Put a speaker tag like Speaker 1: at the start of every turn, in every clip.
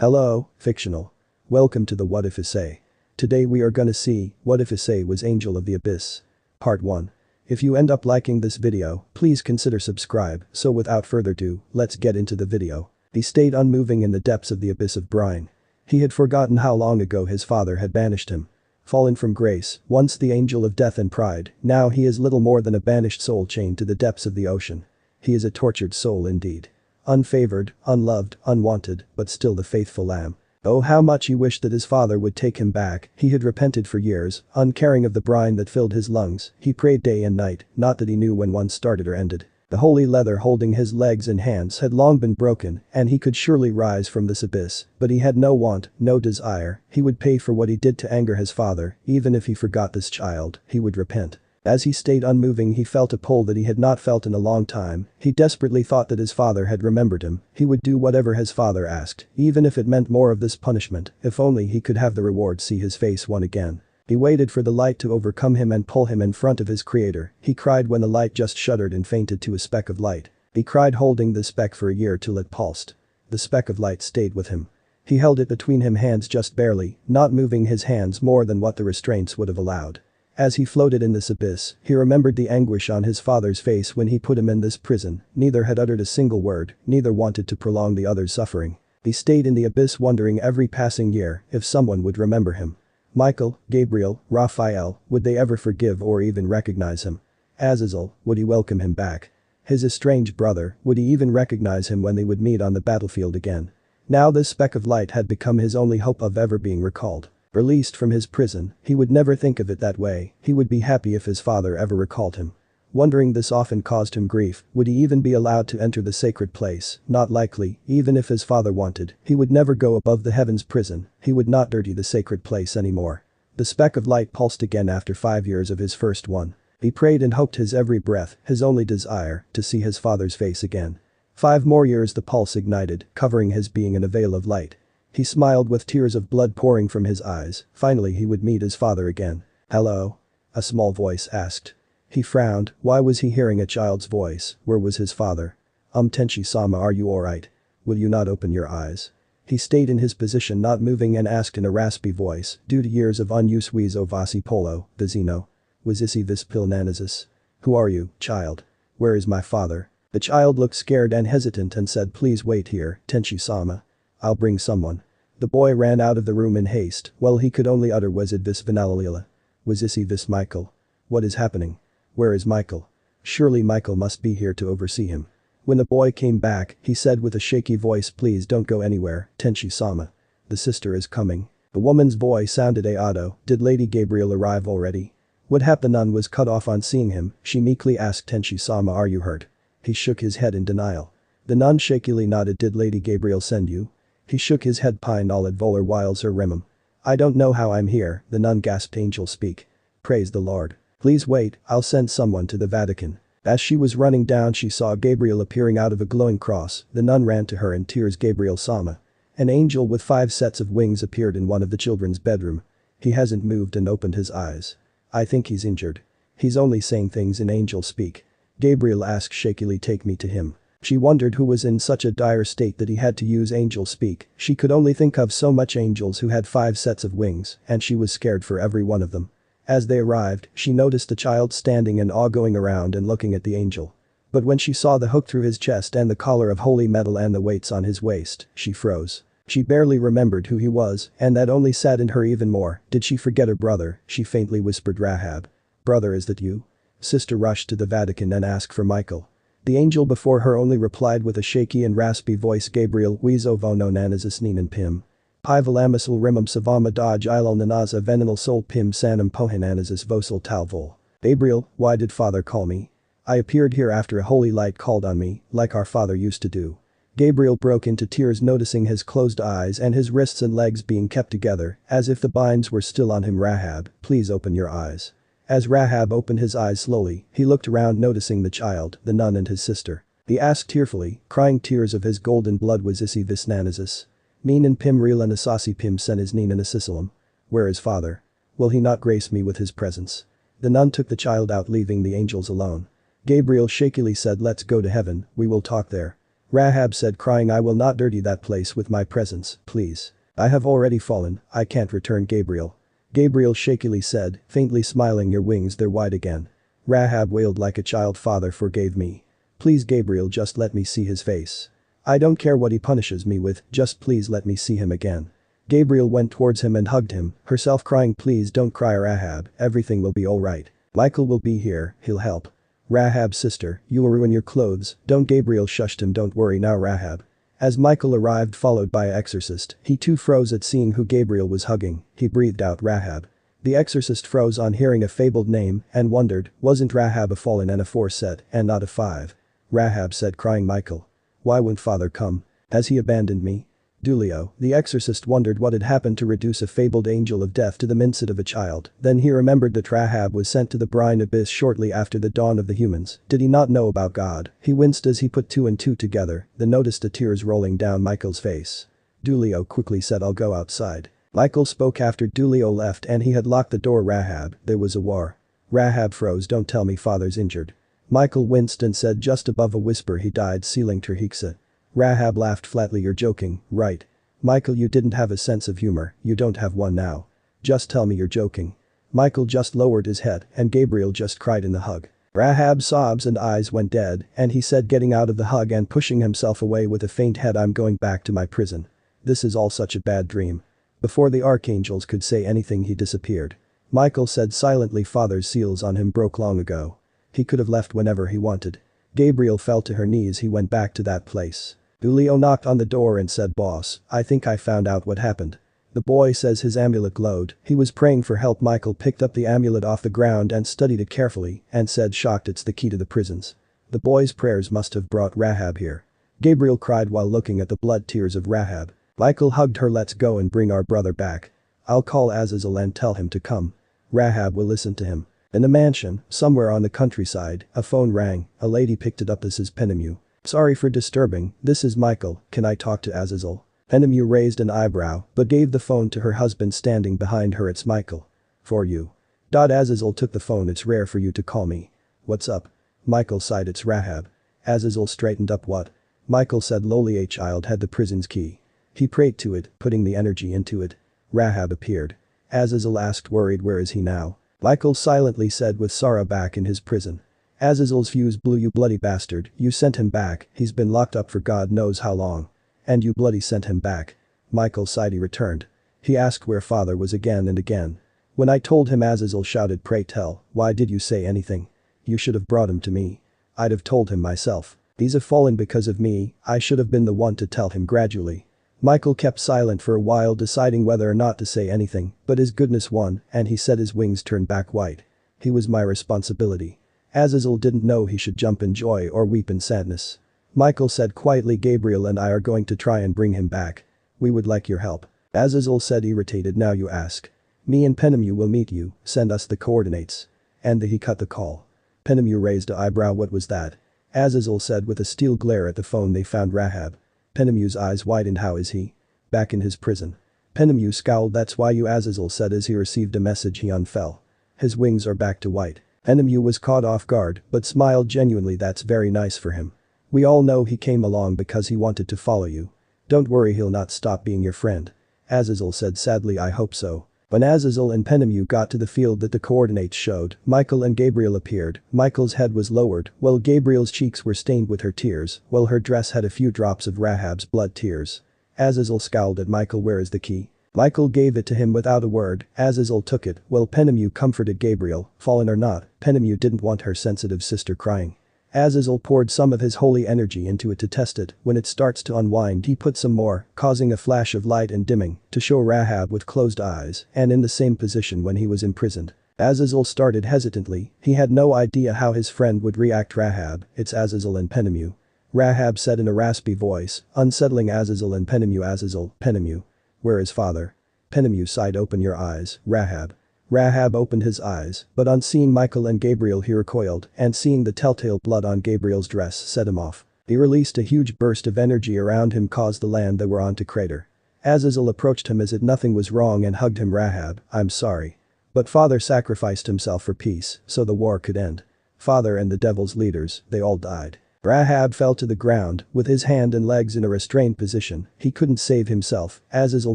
Speaker 1: Hello, fictional. Welcome to the What If Issei. Today we are gonna see, what if Issei was Angel of the Abyss? Part 1. If you end up liking this video, please consider subscribe, so without further ado, let's get into the video. He stayed unmoving in the depths of the abyss of brine. He had forgotten how long ago his father had banished him. Fallen from grace, once the angel of death and pride, now he is little more than a banished soul chained to the depths of the ocean. He is a tortured soul indeed. Unfavored, unloved, unwanted, but still the faithful lamb. Oh, how much he wished that his father would take him back. He had repented for years, uncaring of the brine that filled his lungs. He prayed day and night, not that he knew when one started or ended. The holy leather holding his legs and hands had long been broken, and he could surely rise from this abyss, but he had no want, no desire. He would pay for what he did to anger his father. Even if he forgot this child, he would repent. As he stayed unmoving, he felt a pull that he had not felt in a long time. He desperately thought that his father had remembered him. He would do whatever his father asked, even if it meant more of this punishment. If only he could have the reward, see his face once again. He waited for the light to overcome him and pull him in front of his creator. He cried when the light just shuddered and fainted to a speck of light. He cried, holding the speck for a year till it pulsed. The speck of light stayed with him. He held it between him, hands just barely, not moving his hands more than what the restraints would have allowed. As he floated in this abyss, he remembered the anguish on his father's face when he put him in this prison. Neither had uttered a single word, neither wanted to prolong the other's suffering. He stayed in the abyss, wondering every passing year if someone would remember him. Michael, Gabriel, Raphael, would they ever forgive or even recognize him? Azazel, would he welcome him back? His estranged brother, would he even recognize him when they would meet on the battlefield again? Now this speck of light had become his only hope of ever being recalled. Released from his prison, he would never think of it that way. He would be happy if his father ever recalled him. Wondering this often caused him grief. Would he even be allowed to enter the sacred place? Not likely. Even if his father wanted, he would never go above the heavens prison. He would not dirty the sacred place anymore. The speck of light pulsed again after 5 years of his first one. He prayed and hoped his every breath, his only desire, to see his father's face again. 5 more years the pulse ignited, covering his being in a veil of light. He smiled with tears of blood pouring from his eyes. Finally he would meet his father again. "Hello?" a small voice asked. He frowned. Why was he hearing a child's voice? Where was his father? Tenchi-sama, are you alright? Will you not open your eyes? He stayed in his position, not moving, and asked in a raspy voice, due to years of unuse, Wizo Vasi Polo, Vizino. Was Issei this Pilnanizis? Who are you, child? Where is my father? The child looked scared and hesitant and said, please wait here, Tenchi-sama. I'll bring someone. The boy ran out of the room in haste. Well, he could only utter, was it this Vinalalila? Was Issei this Michael? What is happening? Where is Michael? Surely Michael must be here to oversee him. When the boy came back, he said with a shaky voice, please don't go anywhere, Tenchi-sama. The sister is coming. The woman's voice sounded Ayato. Did Lady Gabriel arrive already? What happened? The nun was cut off on seeing him. She meekly asked, Tenchi-sama, are you hurt? He shook his head in denial. The nun shakily nodded. Did Lady Gabriel send you? He shook his head. Pine Olid Volar Wiles her Rimum. I don't know how I'm here, the nun gasped. Angel speak. Praise the Lord. Please wait, I'll send someone to the Vatican. As she was running down, she saw Gabriel appearing out of a glowing cross. The nun ran to her in tears. Gabriel-sama. An angel with 5 sets of wings appeared in one of the children's bedroom. He hasn't moved and opened his eyes. I think he's injured. He's only saying things in angel speak. Gabriel asked shakily, take me to him. She wondered who was in such a dire state that he had to use angel speak. She could only think of so much angels who had 5 sets of wings, and she was scared for every one of them. As they arrived, she noticed the child standing in awe, going around and looking at the angel. But when she saw the hook through his chest and the collar of holy metal and the weights on his waist, she froze. She barely remembered who he was, and that only saddened her even more. Did she forget her brother? She faintly whispered, Rahab. Brother, is that you? Sister rushed to the Vatican and asked for Michael. The angel before her only replied with a shaky and raspy voice, Gabriel, Wizo Vono Nanazis Ninan Pim. Pivalamisal Rimum Savama Dodge Ilal Nanaza Venenal Sol Pim Sanam Pohinanazis Vosal Talvol. Gabriel, why did father call me? I appeared here after a holy light called on me, like our father used to do. Gabriel broke into tears, noticing his closed eyes and his wrists and legs being kept together, as if the binds were still on him. Rahab, please open your eyes. As Rahab opened his eyes slowly, he looked around, noticing the child, the nun and his sister. He asked tearfully, crying tears of his golden blood, was Issei this Nanazis? Minan Pim Rila Nasasi Pim Sen is Nina Nasisalam. Where is father? Will he not grace me with his presence? The nun took the child out, leaving the angels alone. Gabriel shakily said, let's go to heaven, we will talk there. Rahab said, crying, I will not dirty that place with my presence, please. I have already fallen, I can't return, Gabriel. Gabriel shakily said, faintly smiling, your wings, they're wide again. Rahab wailed like a child, Father forgave me. Please Gabriel, just let me see his face. I don't care what he punishes me with, just please let me see him again. Gabriel went towards him and hugged him, herself crying, please don't cry Rahab, everything will be alright. Michael will be here, he'll help. Rahab, sister, you will ruin your clothes, don't. Gabriel shushed him, don't worry now Rahab. As Michael arrived followed by an exorcist, he too froze at seeing who Gabriel was hugging, he breathed out, Rahab. The exorcist froze on hearing a fabled name and wondered, wasn't Rahab a fallen and a 4 set and not a 5? Rahab said, crying, Michael. Why won't Father come? Has he abandoned me? Dulio, the exorcist wondered what had happened to reduce a fabled angel of death to the mindset of a child, then he remembered that Rahab was sent to the brine abyss shortly after the dawn of the humans, did he not know about God? He winced as he put 2 and 2 together, then noticed the tears rolling down Michael's face. Dulio quickly said, I'll go outside. Michael spoke after Dulio left and he had locked the door. Rahab, there was a war. Rahab froze, don't tell me Father's injured. Michael winced and said just above a whisper, he died, sealing Terhixa. Rahab laughed flatly, you're joking, right? Michael, you didn't have a sense of humor, you don't have one now. Just tell me you're joking. Michael just lowered his head and Gabriel just cried in the hug. Rahab's sobs and eyes went dead and he said, getting out of the hug and pushing himself away with a faint head, I'm going back to my prison. This is all such a bad dream. Before the archangels could say anything he disappeared. Michael said silently, Father's seals on him broke long ago. He could have left whenever he wanted. Gabriel fell to her knees, he went back to that place. Dulio knocked on the door and said, boss, I think I found out what happened. The boy says his amulet glowed, he was praying for help. Michael picked up the amulet off the ground and studied it carefully and said, shocked, it's the key to the prisons. The boy's prayers must have brought Rahab here. Gabriel cried while looking at the blood tears of Rahab. Michael hugged her, let's go and bring our brother back. I'll call Azazel and tell him to come. Rahab will listen to him. In the mansion, somewhere on the countryside, a phone rang, a lady picked it up. This is Penemu. Sorry for disturbing, this is Michael, can I talk to Azazel? Penemu raised an eyebrow but gave the phone to her husband standing behind her. It's Michael. For you. Azazel took the phone, it's rare for you to call me. What's up? Michael sighed, it's Rahab. Azazel straightened up, what? Michael said lowly, a child had the prison's key. He prayed to it, putting the energy into it. Rahab appeared. Azazel asked worried, where is he now? Michael silently said, with Sarah back in his prison. Azazel's fuse blew, you bloody bastard, you sent him back, he's been locked up for God knows how long. And you bloody sent him back. Michael sighed, he returned. He asked where Father was again and again. When I told him, Azazel shouted, pray tell, why did you say anything? You should have brought him to me. I'd have told him myself. He's a fallen because of me, I should have been the one to tell him gradually. Michael kept silent for a while, deciding whether or not to say anything, but his goodness won and he said, his wings turned back white. He was my responsibility. Azazel didn't know he should jump in joy or weep in sadness. Michael said quietly, Gabriel and I are going to try and bring him back. We would like your help. Azazel said, irritated, now you ask. Me and Penemu will meet you, send us the coordinates. And he cut the call. Penemu raised an eyebrow, what was that? Azazel said with a steel glare at the phone, they found Rahab. Penemu's eyes widened, how is he? Back in his prison. Penemu scowled, that's why you, Azazel said as he received a message, he unfell. His wings are back to white. Penemu was caught off guard but smiled genuinely, that's very nice for him. We all know he came along because he wanted to follow you. Don't worry, he'll not stop being your friend. Azazel said sadly, I hope so. When Azazel and Penemu got to the field that the coordinates showed, Michael and Gabriel appeared. Michael's head was lowered, while Gabriel's cheeks were stained with her tears, while her dress had a few drops of Rahab's blood tears. Azazel scowled at Michael, where is the key? Michael gave it to him without a word. Azazel took it, while Penemu comforted Gabriel, fallen or not, Penemu didn't want her sensitive sister crying. Azazel poured some of his holy energy into it to test it, when it starts to unwind he put some more, causing a flash of light and dimming, to show Rahab with closed eyes and in the same position when he was imprisoned. Azazel started hesitantly, he had no idea how his friend would react. Rahab, it's Azazel and Penemu. Rahab said in a raspy voice, unsettling Azazel and Penemu. Azazel, Penemu. Where is Father? Penemu sighed, open your eyes, Rahab. Rahab opened his eyes, but on seeing Michael and Gabriel he recoiled, and seeing the telltale blood on Gabriel's dress set him off. He released a huge burst of energy around him, caused the land they were on to crater. Azazel approached him as if nothing was wrong and hugged him. Rahab, I'm sorry. But Father sacrificed himself for peace, so the war could end. Father and the devil's leaders, they all died. Rahab fell to the ground, with his hand and legs in a restrained position. He couldn't save himself. Azazel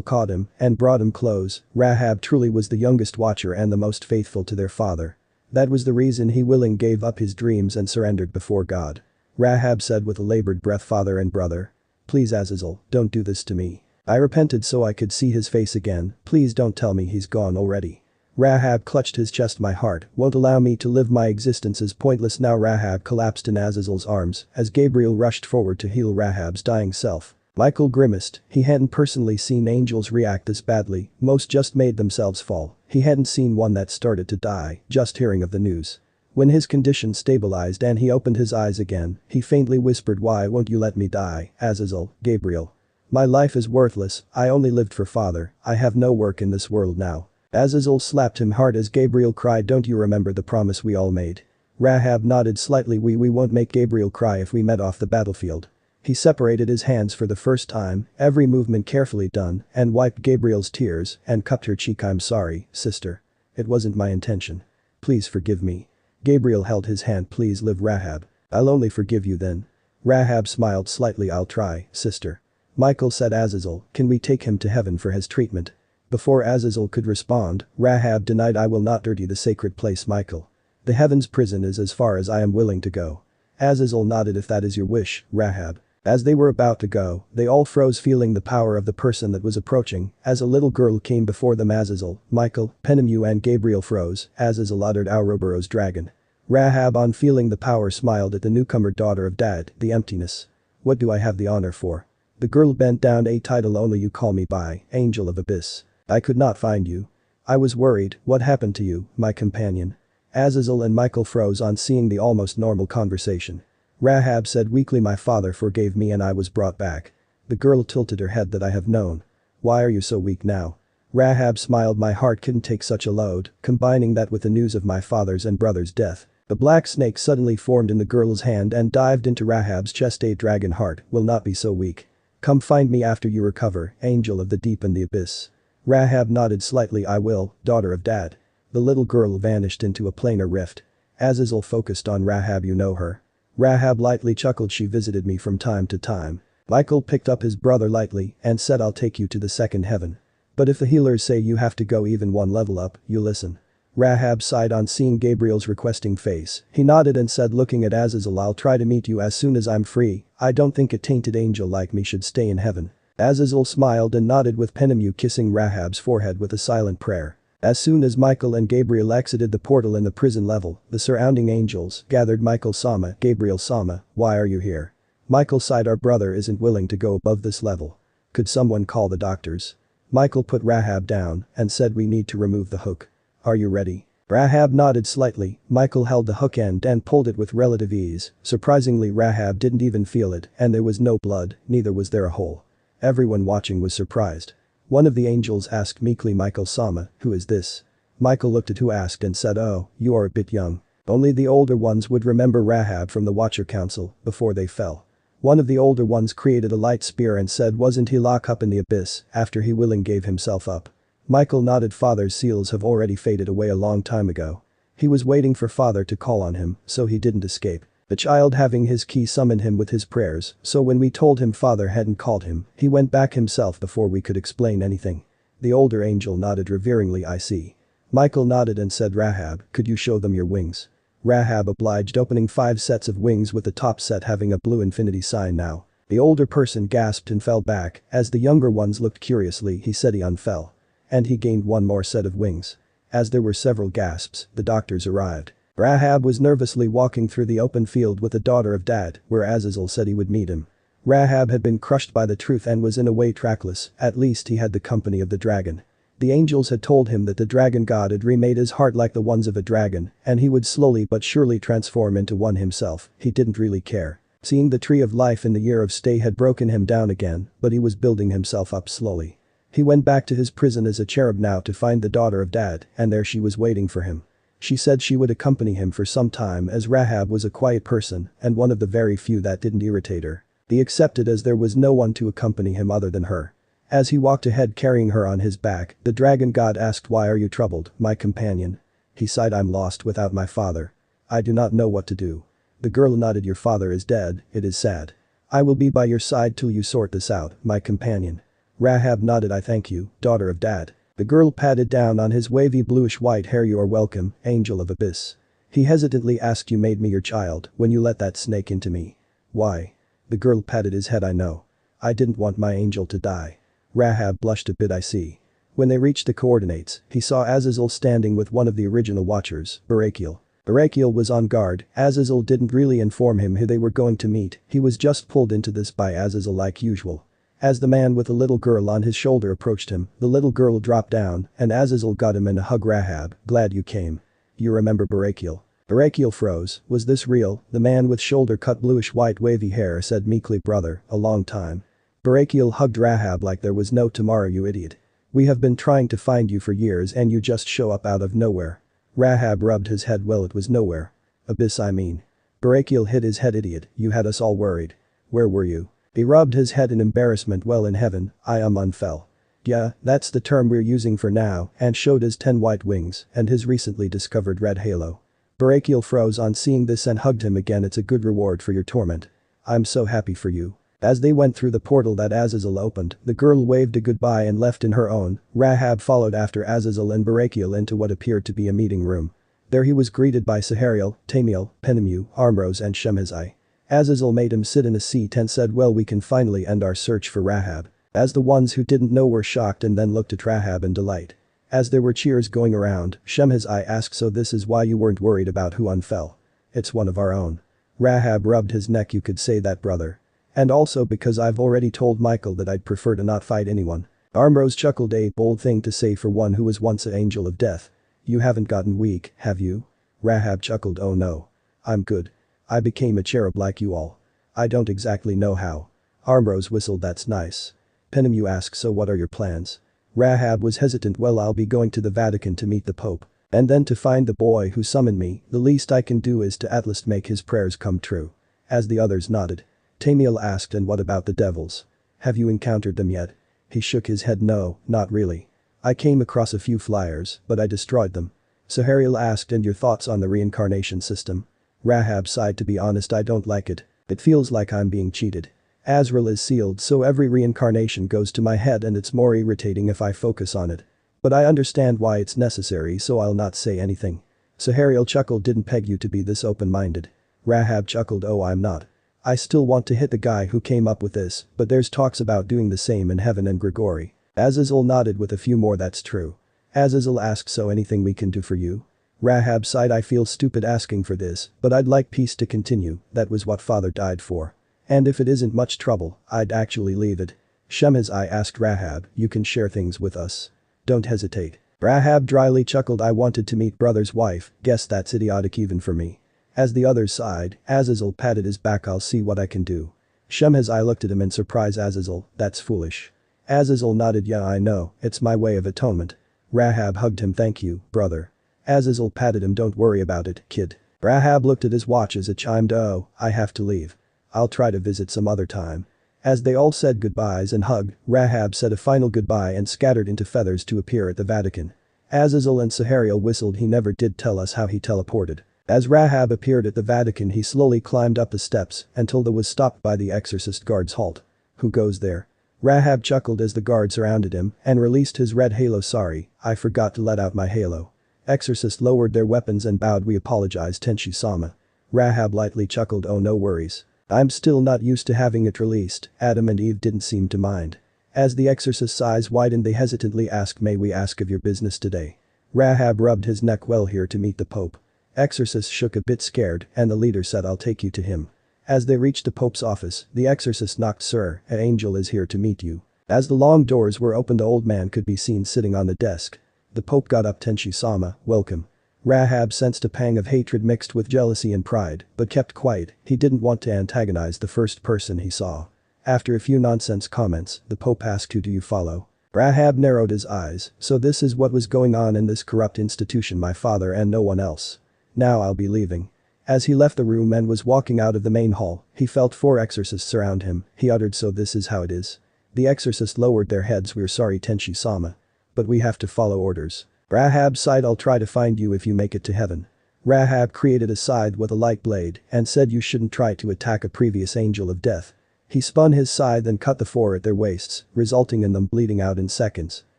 Speaker 1: caught him and brought him close. Rahab truly was the youngest watcher and the most faithful to their father. That was the reason he willing gave up his dreams and surrendered before God. Rahab said with a labored breath, "Father and brother. Please Azazel, don't do this to me. I repented so I could see his face again. Please don't tell me he's gone already." Rahab clutched his chest. "My heart won't allow me to live. My existence is pointless now." Rahab collapsed in Azazel's arms as Gabriel rushed forward to heal Rahab's dying self. Michael grimaced. He hadn't personally seen angels react this badly. Most just made themselves fall. He hadn't seen one that started to die, just hearing of the news. When his condition stabilized and he opened his eyes again, he faintly whispered, "Why won't you let me die, Azazel, Gabriel? My life is worthless. I only lived for Father. I have no work in this world now." Azazel slapped him hard as Gabriel cried, "Don't you remember the promise we all made?" Rahab nodded slightly. We won't make Gabriel cry if we met off the battlefield." He separated his hands for the first time, every movement carefully done, and wiped Gabriel's tears and cupped her cheek. "I'm sorry, sister. It wasn't my intention. Please forgive me." Gabriel held his hand. "Please live, Rahab. I'll only forgive you then." Rahab smiled slightly. "I'll try, sister." Michael said, "Azazel, can we take him to heaven for his treatment?" Before Azazel could respond, Rahab denied, "I will not dirty the sacred place, Michael. The heavens prison is as far as I am willing to go." Azazel nodded. "If that is your wish, Rahab." As they were about to go, they all froze, feeling the power of the person that was approaching, as a little girl came before them. Azazel, Michael, Penemu and Gabriel froze. Azazel uttered, "Ouroboros dragon." Rahab, on feeling the power, smiled at the newcomer, "Daughter of Dad, the emptiness. What do I have the honor for?" The girl bent down. "A title only you call me by, Angel of Abyss. I could not find you. I was worried. What happened to you, my companion?" Azazel and Michael froze on seeing the almost normal conversation. Rahab said weakly, "My father forgave me and I was brought back." The girl tilted her head. "That I have known. Why are you so weak now?" Rahab smiled. "My heart couldn't take such a load, combining that with the news of my father's and brother's death." The black snake suddenly formed in the girl's hand and dived into Rahab's chest. "A dragon heart will not be so weak. Come find me after you recover, Angel of the Deep and the Abyss." Rahab nodded slightly. "I will, daughter of Dad." The little girl vanished into a planar rift. Azazel focused on Rahab. "You know her?" Rahab lightly chuckled. "She visited me from time to time." Michael picked up his brother lightly and said, "I'll take you to the second heaven. But if the healers say you have to go even one level up, you listen." Rahab sighed on seeing Gabriel's requesting face. He nodded and said, looking at Azazel, "I'll try to meet you as soon as I'm free. I don't think a tainted angel like me should stay in heaven." Azazel smiled and nodded, with Penemu kissing Rahab's forehead with a silent prayer. As soon as Michael and Gabriel exited the portal in the prison level, the surrounding angels gathered. "Michael Sama, Gabriel Sama, why are you here?" Michael sighed, "Our brother isn't willing to go above this level. Could someone call the doctors?" Michael put Rahab down and said, "We need to remove the hook. Are you ready?" Rahab nodded slightly. Michael held the hook end and pulled it with relative ease. Surprisingly, Rahab didn't even feel it, and there was no blood, neither was there a hole. Everyone watching was surprised. One of the angels asked meekly, "Michael Sama, who is this?" Michael looked at who asked and said, "Oh, you are a bit young." Only the older ones would remember Rahab from the Watcher Council before they fell. One of the older ones created a light spear and said, "Wasn't he locked up in the abyss after he willing gave himself up?" Michael nodded. "Father's seals have already faded away a long time ago. He was waiting for Father to call on him, so he didn't escape. The child having his key summoned him with his prayers, so when we told him Father hadn't called him, he went back himself before we could explain anything." The older angel nodded reveringly. "I see." Michael nodded and said, "Rahab, could you show them your wings?" Rahab obliged, opening 5 sets of wings, with the top set having a blue infinity sign now. The older person gasped and fell back. As the younger ones looked curiously, he said he unfell. And he gained 1 more set of wings. As there were several gasps, the doctors arrived. Rahab was nervously walking through the open field with the daughter of Dad, where Azazel said he would meet him. Rahab had been crushed by the truth and was in a way trackless. At least he had the company of the dragon. The angels had told him that the dragon god had remade his heart like the ones of a dragon, and he would slowly but surely transform into one himself. He didn't really care. Seeing the tree of life in the year of stay had broken him down again, but he was building himself up slowly. He went back to his prison as a cherub now to find the daughter of Dad, and there she was waiting for him. She said she would accompany him for some time, as Rahab was a quiet person and one of the very few that didn't irritate her. He accepted, as there was no one to accompany him other than her. As he walked ahead carrying her on his back, the dragon god asked, "Why are you troubled, my companion?" He sighed, "I'm lost without my father. I do not know what to do." The girl nodded. Your father is dead, it is sad. I will be by your side till you sort this out, my companion. Rahab nodded. I thank you, daughter of dad. The girl patted down on his wavy bluish-white hair. You are welcome, angel of abyss. He hesitantly asked. You made me your child when you let that snake into me. Why? The girl patted his head. I know. I didn't want my angel to die. Rahab blushed a bit. I see. When they reached the coordinates, he saw Azazel standing with one of the original watchers, Barakiel. Barakiel was on guard. Azazel didn't really inform him who they were going to meet, he was just pulled into this by Azazel like usual. As the man with the little girl on his shoulder approached him, the little girl dropped down, and Azazel got him in a hug. Rahab, glad you came. You remember Barakiel? Barakiel froze. Was this real? The man with shoulder-cut bluish-white wavy hair said meekly. Brother, a long time. Barakiel hugged Rahab like there was no tomorrow. You idiot. We have been trying to find you for years and you just show up out of nowhere. Rahab rubbed his head. Well, it was nowhere. Abyss, I mean. Barakiel hit his head. Idiot, you had us all worried. Where were you? He rubbed his head in embarrassment. Well, in heaven, I am unfell. Yeah, that's the term we're using for now, and showed his 10 white wings and his recently discovered red halo. Barakiel froze on seeing this and hugged him again. It's a good reward for your torment. I'm so happy for you. As they went through the portal that Azazel opened, the girl waved a goodbye and left in her own. Rahab followed after Azazel and Barakiel into what appeared to be a meeting room. There he was greeted by Sahariel, Tamiel, Penemu, Armrose and Shemhazai. Azazel made him sit in a seat and said, well, we can finally end our search for Rahab. As the ones who didn't know were shocked and then looked at Rahab in delight. As there were cheers going around, Shemhazai asked, so this is why you weren't worried about who unfell. It's one of our own. Rahab rubbed his neck. You could say that, brother. And also because I've already told Michael that I'd prefer to not fight anyone. Armrose chuckled. A bold thing to say for one who was once an angel of death. You haven't gotten weak, have you? Rahab chuckled. Oh no. I'm good. I became a cherub like you all. I don't exactly know how. Armrose whistled. That's nice. Penemu asked, so what are your plans? Rahab was hesitant. Well, I'll be going to the Vatican to meet the Pope. And then to find the boy who summoned me. The least I can do is to at least make his prayers come true. As the others nodded. Tamiel asked, and what about the devils? Have you encountered them yet? He shook his head. No, not really. I came across a few flyers, but I destroyed them. Sahariel asked, and your thoughts on the reincarnation system? Rahab sighed. To be honest, I don't like it. It feels like I'm being cheated. Azrael is sealed, so every reincarnation goes to my head and it's more irritating if I focus on it. But I understand why it's necessary, so I'll not say anything. Sahariel chuckled. Didn't peg you to be this open-minded. Rahab chuckled. Oh, I'm not. I still want to hit the guy who came up with this, but there's talks about doing the same in heaven and Grigori. Azazel nodded with a few more. That's true. Azazel asked, so anything we can do for you? Rahab sighed. I feel stupid asking for this, but I'd like peace to continue. That was what father died for. And if it isn't much trouble, I'd actually leave it. Shemhazai asked Rahab, you can share things with us. Don't hesitate. Rahab dryly chuckled. I wanted to meet brother's wife, guess that's idiotic even for me. As the others sighed, Azazel patted his back. I'll see what I can do. Shemhazai looked at him in surprise. Azazel, that's foolish. Azazel nodded. Yeah, I know, it's my way of atonement. Rahab hugged him. Thank you, brother. Azazel patted him. Don't worry about it, kid. Rahab looked at his watch as it chimed. Oh, I have to leave. I'll try to visit some other time. As they all said goodbyes and hugged, Rahab said a final goodbye and scattered into feathers to appear at the Vatican. Azazel and Sahariel whistled. He never did tell us how he teleported. As Rahab appeared at the Vatican, he slowly climbed up the steps until he was stopped by the exorcist guard's halt. Who goes there? Rahab chuckled as the guard surrounded him and released his red halo. Sorry, I forgot to let out my halo. Exorcist lowered their weapons and bowed. We apologize, Tenshi-sama. Rahab lightly chuckled. Oh, no worries. I'm still not used to having it released. Adam and Eve didn't seem to mind. As the exorcist's eyes widened, they hesitantly asked, may we ask of your business today? Rahab rubbed his neck. Well, here to meet the Pope. Exorcist shook a bit scared and the leader said, I'll take you to him. As they reached the Pope's office, the exorcist knocked. Sir, an angel is here to meet you. As the long doors were opened, the old man could be seen sitting on the desk. The Pope got up. Tenshi-sama, welcome. Rahab sensed a pang of hatred mixed with jealousy and pride, but kept quiet. He didn't want to antagonize the first person he saw. After a few nonsense comments, the Pope asked, who do you follow? Rahab narrowed his eyes. So this is what was going on in this corrupt institution, my father and no one else. Now I'll be leaving. As he left the room and was walking out of the main hall, he felt 4 exorcists surround him. He uttered, so this is how it is. The exorcists lowered their heads. We're sorry, Tenshi-sama. But we have to follow orders. Rahab sighed. I'll try to find you if you make it to heaven. Rahab created a scythe with a light blade and said you shouldn't try to attack a previous angel of death. He spun his scythe and cut the four at their waists, resulting in them bleeding out in seconds.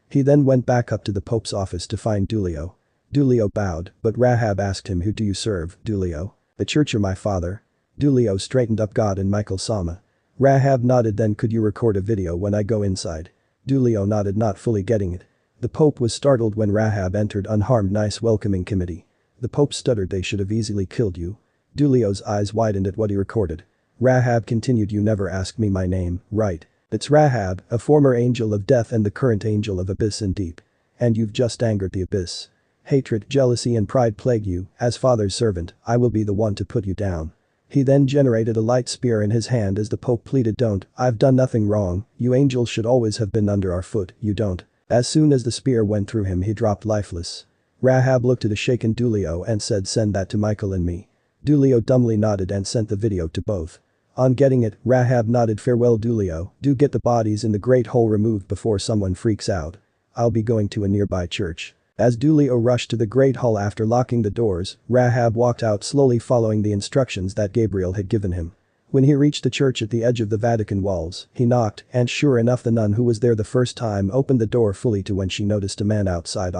Speaker 1: He then went back up to the Pope's office to find Dulio. Dulio bowed, but Rahab asked him, who do you serve, Dulio? The church or my father? Dulio straightened up, God and Michael Sama. Rahab nodded. Then could you record a video when I go inside? Dulio nodded, not fully getting it. The Pope was startled when Rahab entered unharmed. Nice welcoming committee. The Pope stuttered, they should have easily killed you. Dulio's eyes widened at what he recorded. Rahab continued, you never asked me my name, right? It's Rahab, a former angel of death and the current angel of abyss and deep. And you've just angered the abyss. Hatred, jealousy and pride plague you. As Father's servant, I will be the one to put you down. He then generated a light spear in his hand as the Pope pleaded, don't, I've done nothing wrong, you angels should always have been under our foot, you don't. As soon as the spear went through him he dropped lifeless. Rahab looked at a shaken Dulio and said, send that to Michael and me. Dulio dumbly nodded and sent the video to both. On getting it, Rahab nodded, farewell Dulio, do get the bodies in the Great Hole removed before someone freaks out. I'll be going to a nearby church. As Dulio rushed to the Great Hall after locking the doors, Rahab walked out slowly following the instructions that Gabriel had given him. When he reached the church at the edge of the Vatican walls, he knocked, and sure enough the nun who was there the first time opened the door fully to when she noticed a man outside.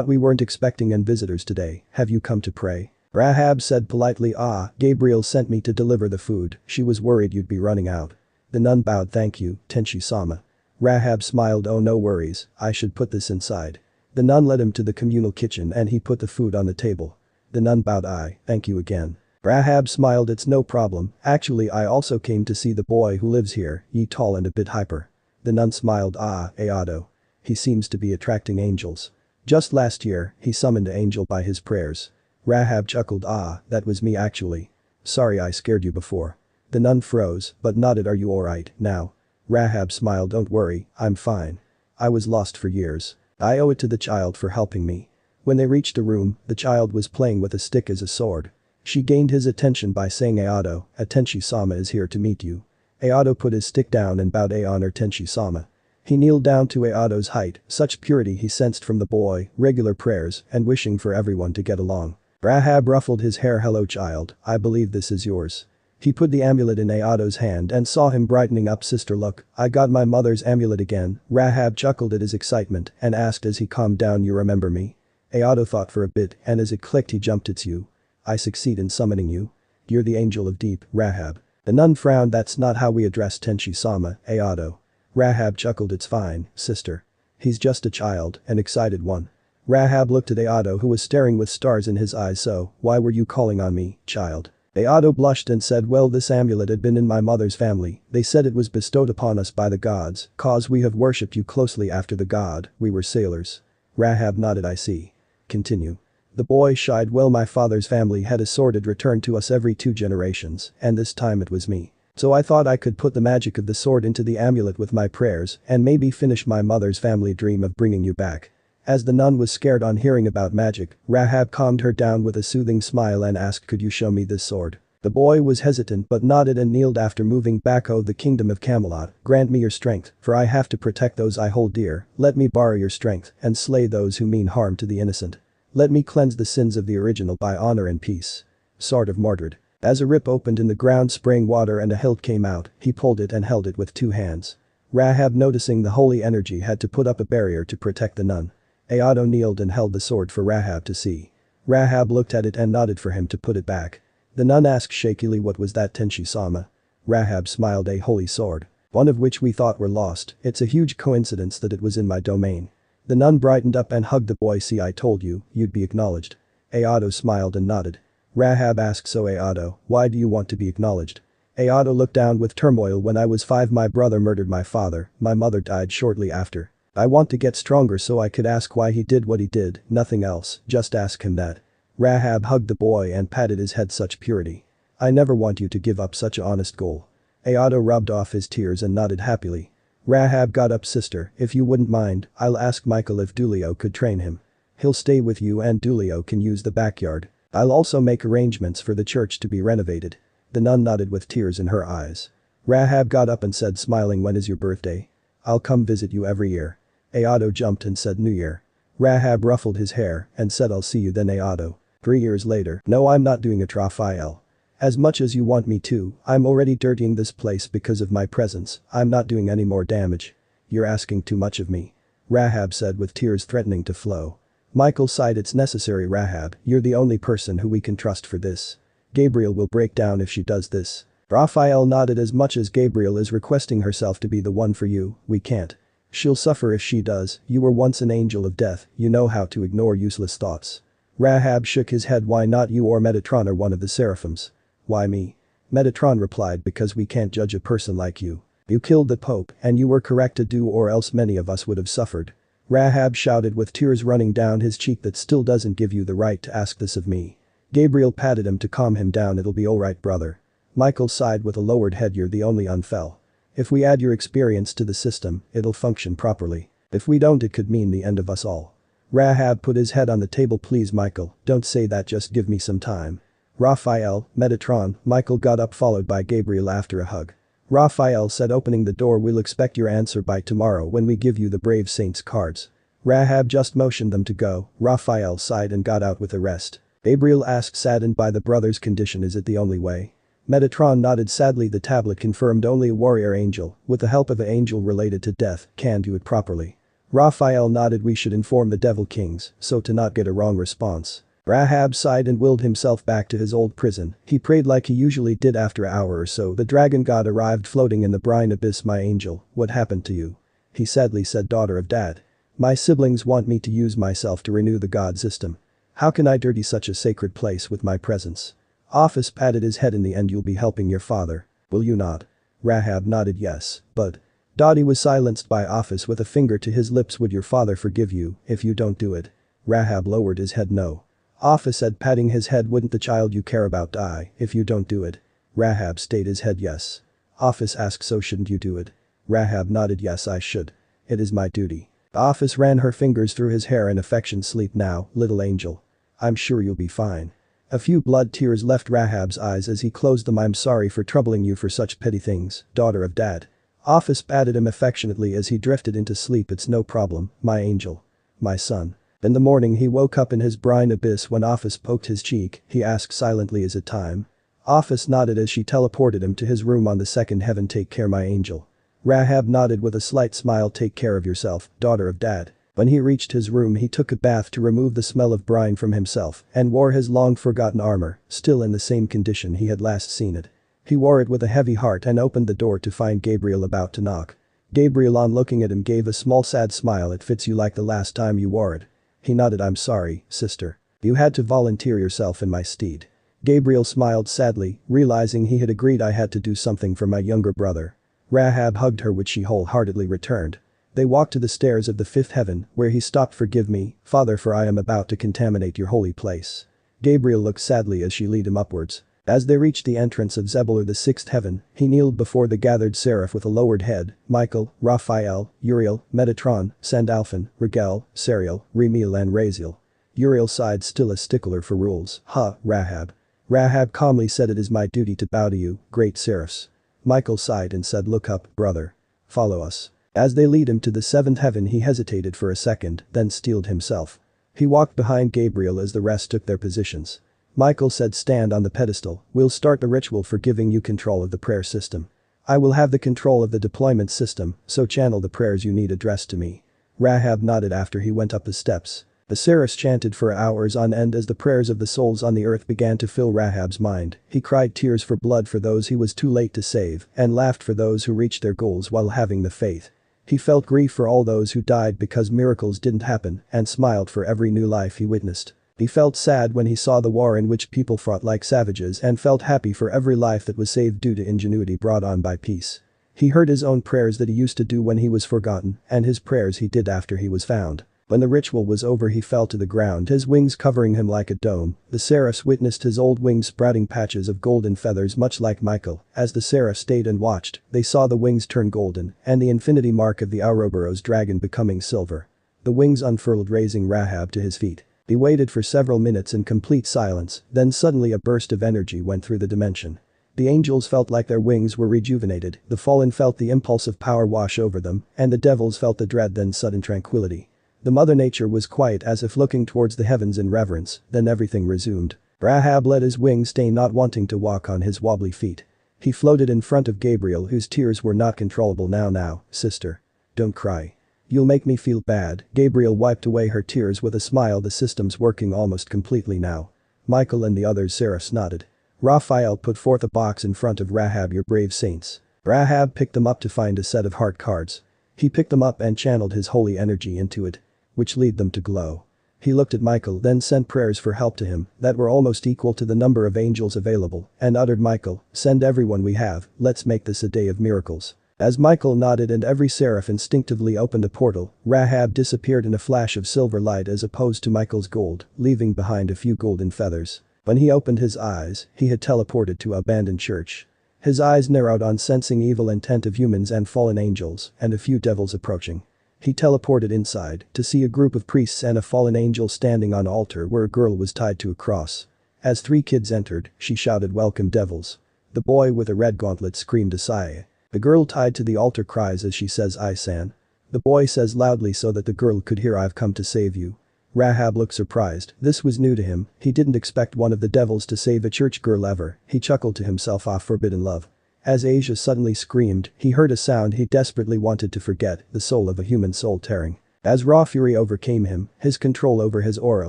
Speaker 1: We weren't expecting any visitors today, have you come to pray? Rahab said politely, Gabriel sent me to deliver the food, she was worried you'd be running out. The nun bowed, thank you, Tenshi-sama. Rahab smiled, oh no worries, I should put this inside. The nun led him to the communal kitchen and he put the food on the table. The nun bowed, thank you again. Rahab smiled, it's no problem, actually I also came to see the boy who lives here, he tall and a bit hyper. The nun smiled, Ayato. He seems to be attracting angels. Just last year, he summoned an angel by his prayers. Rahab chuckled, that was me actually. Sorry I scared you before. The nun froze, but nodded, are you alright now? Rahab smiled, don't worry, I'm fine. I was lost for years. I owe it to the child for helping me. When they reached a room, the child was playing with a stick as a sword. She gained his attention by saying, Ayato, a Tenshi-sama is here to meet you. Ayato put his stick down and bowed, honor Tenshi-sama. He kneeled down to Ayato's height, such purity he sensed from the boy, regular prayers, and wishing for everyone to get along. Rahab ruffled his hair, hello child, I believe this is yours. He put the amulet in Ayato's hand and saw him brightening up, sister look, I got my mother's amulet again. Rahab chuckled at his excitement and asked as he calmed down, you remember me? Ayato thought for a bit and as it clicked he jumped, it's you. I succeed in summoning you. You're the angel of deep, Rahab. The nun frowned, that's not how we address Tenshi-sama, Ayato. Rahab chuckled, it's fine, sister. He's just a child, an excited one. Rahab looked at Ayato who was staring with stars in his eyes, so, why were you calling on me, child? Ayato blushed and said, well this amulet had been in my mother's family, they said it was bestowed upon us by the gods, cause we have worshipped you closely after the god, we were sailors. Rahab nodded, I see. Continue. The boy shied, well my father's family had a sword returned to us every 2 generations, and this time it was me. So I thought I could put the magic of the sword into the amulet with my prayers and maybe finish my mother's family dream of bringing you back. As the nun was scared on hearing about magic, Rahab calmed her down with a soothing smile and asked, could you show me this sword? The boy was hesitant but nodded and kneeled after moving back. Oh the kingdom of Camelot, grant me your strength, for I have to protect those I hold dear, let me borrow your strength and slay those who mean harm to the innocent. Let me cleanse the sins of the original by honor and peace. Sword of Martyred. As a rip opened in the ground spraying water and a hilt came out, he pulled it and held it with 2 hands. Rahab, noticing the holy energy, had to put up a barrier to protect the nun. Ayato kneeled and held the sword for Rahab to see. Rahab looked at it and nodded for him to put it back. The nun asked shakily, what was that, Tenshi-sama? Rahab smiled, a holy sword. One of which we thought were lost, it's a huge coincidence that it was in my domain. The nun brightened up and hugged the boy, see I told you, you'd be acknowledged. Ayato smiled and nodded. Rahab asked, so Ayato, why do you want to be acknowledged? Ayato looked down with turmoil, when I was 5 my brother murdered my father, my mother died shortly after. I want to get stronger so I could ask why he did what he did, nothing else, just ask him that. Rahab hugged the boy and patted his head, such purity. I never want you to give up such an honest goal. Ayato rubbed off his tears and nodded happily. Rahab got up, sister, if you wouldn't mind, I'll ask Michael if Dulio could train him. He'll stay with you and Dulio can use the backyard. I'll also make arrangements for the church to be renovated. The nun nodded with tears in her eyes. Rahab got up and said, smiling, when is your birthday? I'll come visit you every year. Ayato jumped and said, New Year. Rahab ruffled his hair and said, I'll see you then. Ayato. 3 years later. No, I'm not doing it, Raphael. As much as you want me to, I'm already dirtying this place because of my presence. I'm not doing any more damage. You're asking too much of me. Rahab said with tears threatening to flow. Michael sighed. It's necessary, Rahab. You're the only person who we can trust for this. Gabriel will break down if she does this. Raphael nodded. As much as Gabriel is requesting herself to be the one for you, we can't. She'll suffer if she does. You were once an angel of death, you know how to ignore useless thoughts. Rahab shook his head. Why not you or Metatron or one of the seraphims? Why me? Metatron replied, because we can't judge a person like you. You killed the Pope, and you were correct to do, or else many of us would have suffered. Rahab shouted with tears running down his cheek. That still doesn't give you the right to ask this of me. Gabriel patted him to calm him down. It'll be alright, brother. Michael sighed with a lowered head. You're the only unfell. If we add your experience to the system, it'll function properly. If we don't, it could mean the end of us all. Rahab put his head on the table. Please, Michael, don't say that, just give me some time. Raphael, Metatron. Michael got up, followed by Gabriel after a hug. Raphael said, opening the door, we'll expect your answer by tomorrow when we give you the Brave Saints cards. Rahab just motioned them to go. Raphael sighed and got out with the rest. Gabriel asked, saddened by the brother's condition, is it the only way? Metatron nodded sadly. The tablet confirmed only a warrior angel, with the help of an angel related to death, can do it properly. Raphael nodded. We should inform the Devil Kings, so to not get a wrong response. Rahab sighed and willed himself back to his old prison. He prayed like he usually did. After an hour or so, the dragon god arrived floating in the brine abyss. My angel, what happened to you? He sadly said, daughter of dad. My siblings want me to use myself to renew the god system. How can I dirty such a sacred place with my presence? Office patted his head. In the end you'll be helping your father, will you not? Rahab nodded yes, but. Dottie was silenced by Office with a finger to his lips. Would your father forgive you if you don't do it? Rahab lowered his head. No. Office said, patting his head. Wouldn't the child you care about die if you don't do it? Rahab stayed his head. Yes. Office asked, so shouldn't you do it? Rahab nodded. Yes, I should. It is my duty. Office ran her fingers through his hair in affection. Sleep now, little angel. I'm sure you'll be fine. A few blood tears left Rahab's eyes as he closed them. I'm sorry for troubling you for such petty things, daughter of dad. Office patted him affectionately as he drifted into sleep. It's no problem, my angel. My son. In the morning he woke up in his brine abyss. When Office poked his cheek, he asked silently, is it time? Office nodded as she teleported him to his room on the second heaven. Take care, my angel. Rahab nodded with a slight smile. Take care of yourself, daughter of dad. When he reached his room he took a bath to remove the smell of brine from himself and wore his long-forgotten armor, still in the same condition he had last seen it. He wore it with a heavy heart and opened the door to find Gabriel about to knock. Gabriel, on looking at him, gave a small sad smile. It fits you like the last time you wore it. He nodded. I'm sorry, sister. You had to volunteer yourself in my stead. Gabriel smiled sadly, realizing he had agreed. I had to do something for my younger brother. Rahab hugged her, which she wholeheartedly returned. They walked to the stairs of the fifth heaven, where he stopped. Forgive me, Father, for I am about to contaminate your holy place. Gabriel looked sadly as she led him upwards. As they reached the entrance of Zebulur, the sixth heaven, he kneeled before the gathered seraph with a lowered head. Michael, Raphael, Uriel, Metatron, Sandalphon, Rigel, Sariel, Remiel and Raziel. Uriel sighed, still a stickler for rules. Rahab. Rahab calmly said, it is my duty to bow to you, great seraphs. Michael sighed and said, look up, brother. Follow us. As they lead him to the seventh heaven he hesitated for a second, then steeled himself. He walked behind Gabriel as the rest took their positions. Michael said, stand on the pedestal, we'll start the ritual for giving you control of the prayer system. I will have the control of the deployment system, so channel the prayers you need addressed to me. Rahab nodded after he went up the steps. The seraphs chanted for hours on end as the prayers of the souls on the earth began to fill Rahab's mind. He cried tears for blood for those he was too late to save and laughed for those who reached their goals while having the faith. He felt grief for all those who died because miracles didn't happen and smiled for every new life he witnessed. He felt sad when he saw the war in which people fought like savages and felt happy for every life that was saved due to ingenuity brought on by peace. He heard his own prayers that he used to do when he was forgotten and his prayers he did after he was found. When the ritual was over he fell to the ground, his wings covering him like a dome. The seraphs witnessed his old wings sprouting patches of golden feathers much like Michael. As the seraphs stayed and watched, they saw the wings turn golden and the infinity mark of the Ouroboros dragon becoming silver. The wings unfurled, raising Rahab to his feet. He waited for several minutes in complete silence, then suddenly a burst of energy went through the dimension. The angels felt like their wings were rejuvenated, the fallen felt the impulse of power wash over them, and the devils felt the dread then sudden tranquility. The Mother Nature was quiet as if looking towards the heavens in reverence, then everything resumed. Rahab let his wings stay, not wanting to walk on his wobbly feet. He floated in front of Gabriel, whose tears were not controllable. Now, sister. Don't cry. You'll make me feel bad. Gabriel wiped away her tears with a smile. The system's working almost completely now. Michael and the other seraphs nodded. Raphael put forth a box in front of Rahab. Your brave saints. Rahab picked them up to find a set of heart cards. He picked them up and channeled his holy energy into it, which led them to glow. He looked at Michael, then sent prayers for help to him that were almost equal to the number of angels available, and uttered, Michael, send everyone we have, let's make this a day of miracles. As Michael nodded and every seraph instinctively opened a portal, Rahab disappeared in a flash of silver light as opposed to Michael's gold, leaving behind a few golden feathers. When he opened his eyes, he had teleported to an abandoned church. His eyes narrowed on sensing evil intent of humans and fallen angels, and a few devils approaching. He teleported inside to see a group of priests and a fallen angel standing on an altar where a girl was tied to a cross. As 3 kids entered, she shouted, welcome devils. The boy with a red gauntlet screamed, Issei. The girl tied to the altar cries as she says, Isan. The boy says loudly so that the girl could hear, I've come to save you. Rahab looked surprised. This was new to him. He didn't expect one of the devils to save a church girl ever. He chuckled to himself, forbidden love. As Asia suddenly screamed, he heard a sound he desperately wanted to forget, the soul of a human soul tearing. As raw fury overcame him, his control over his aura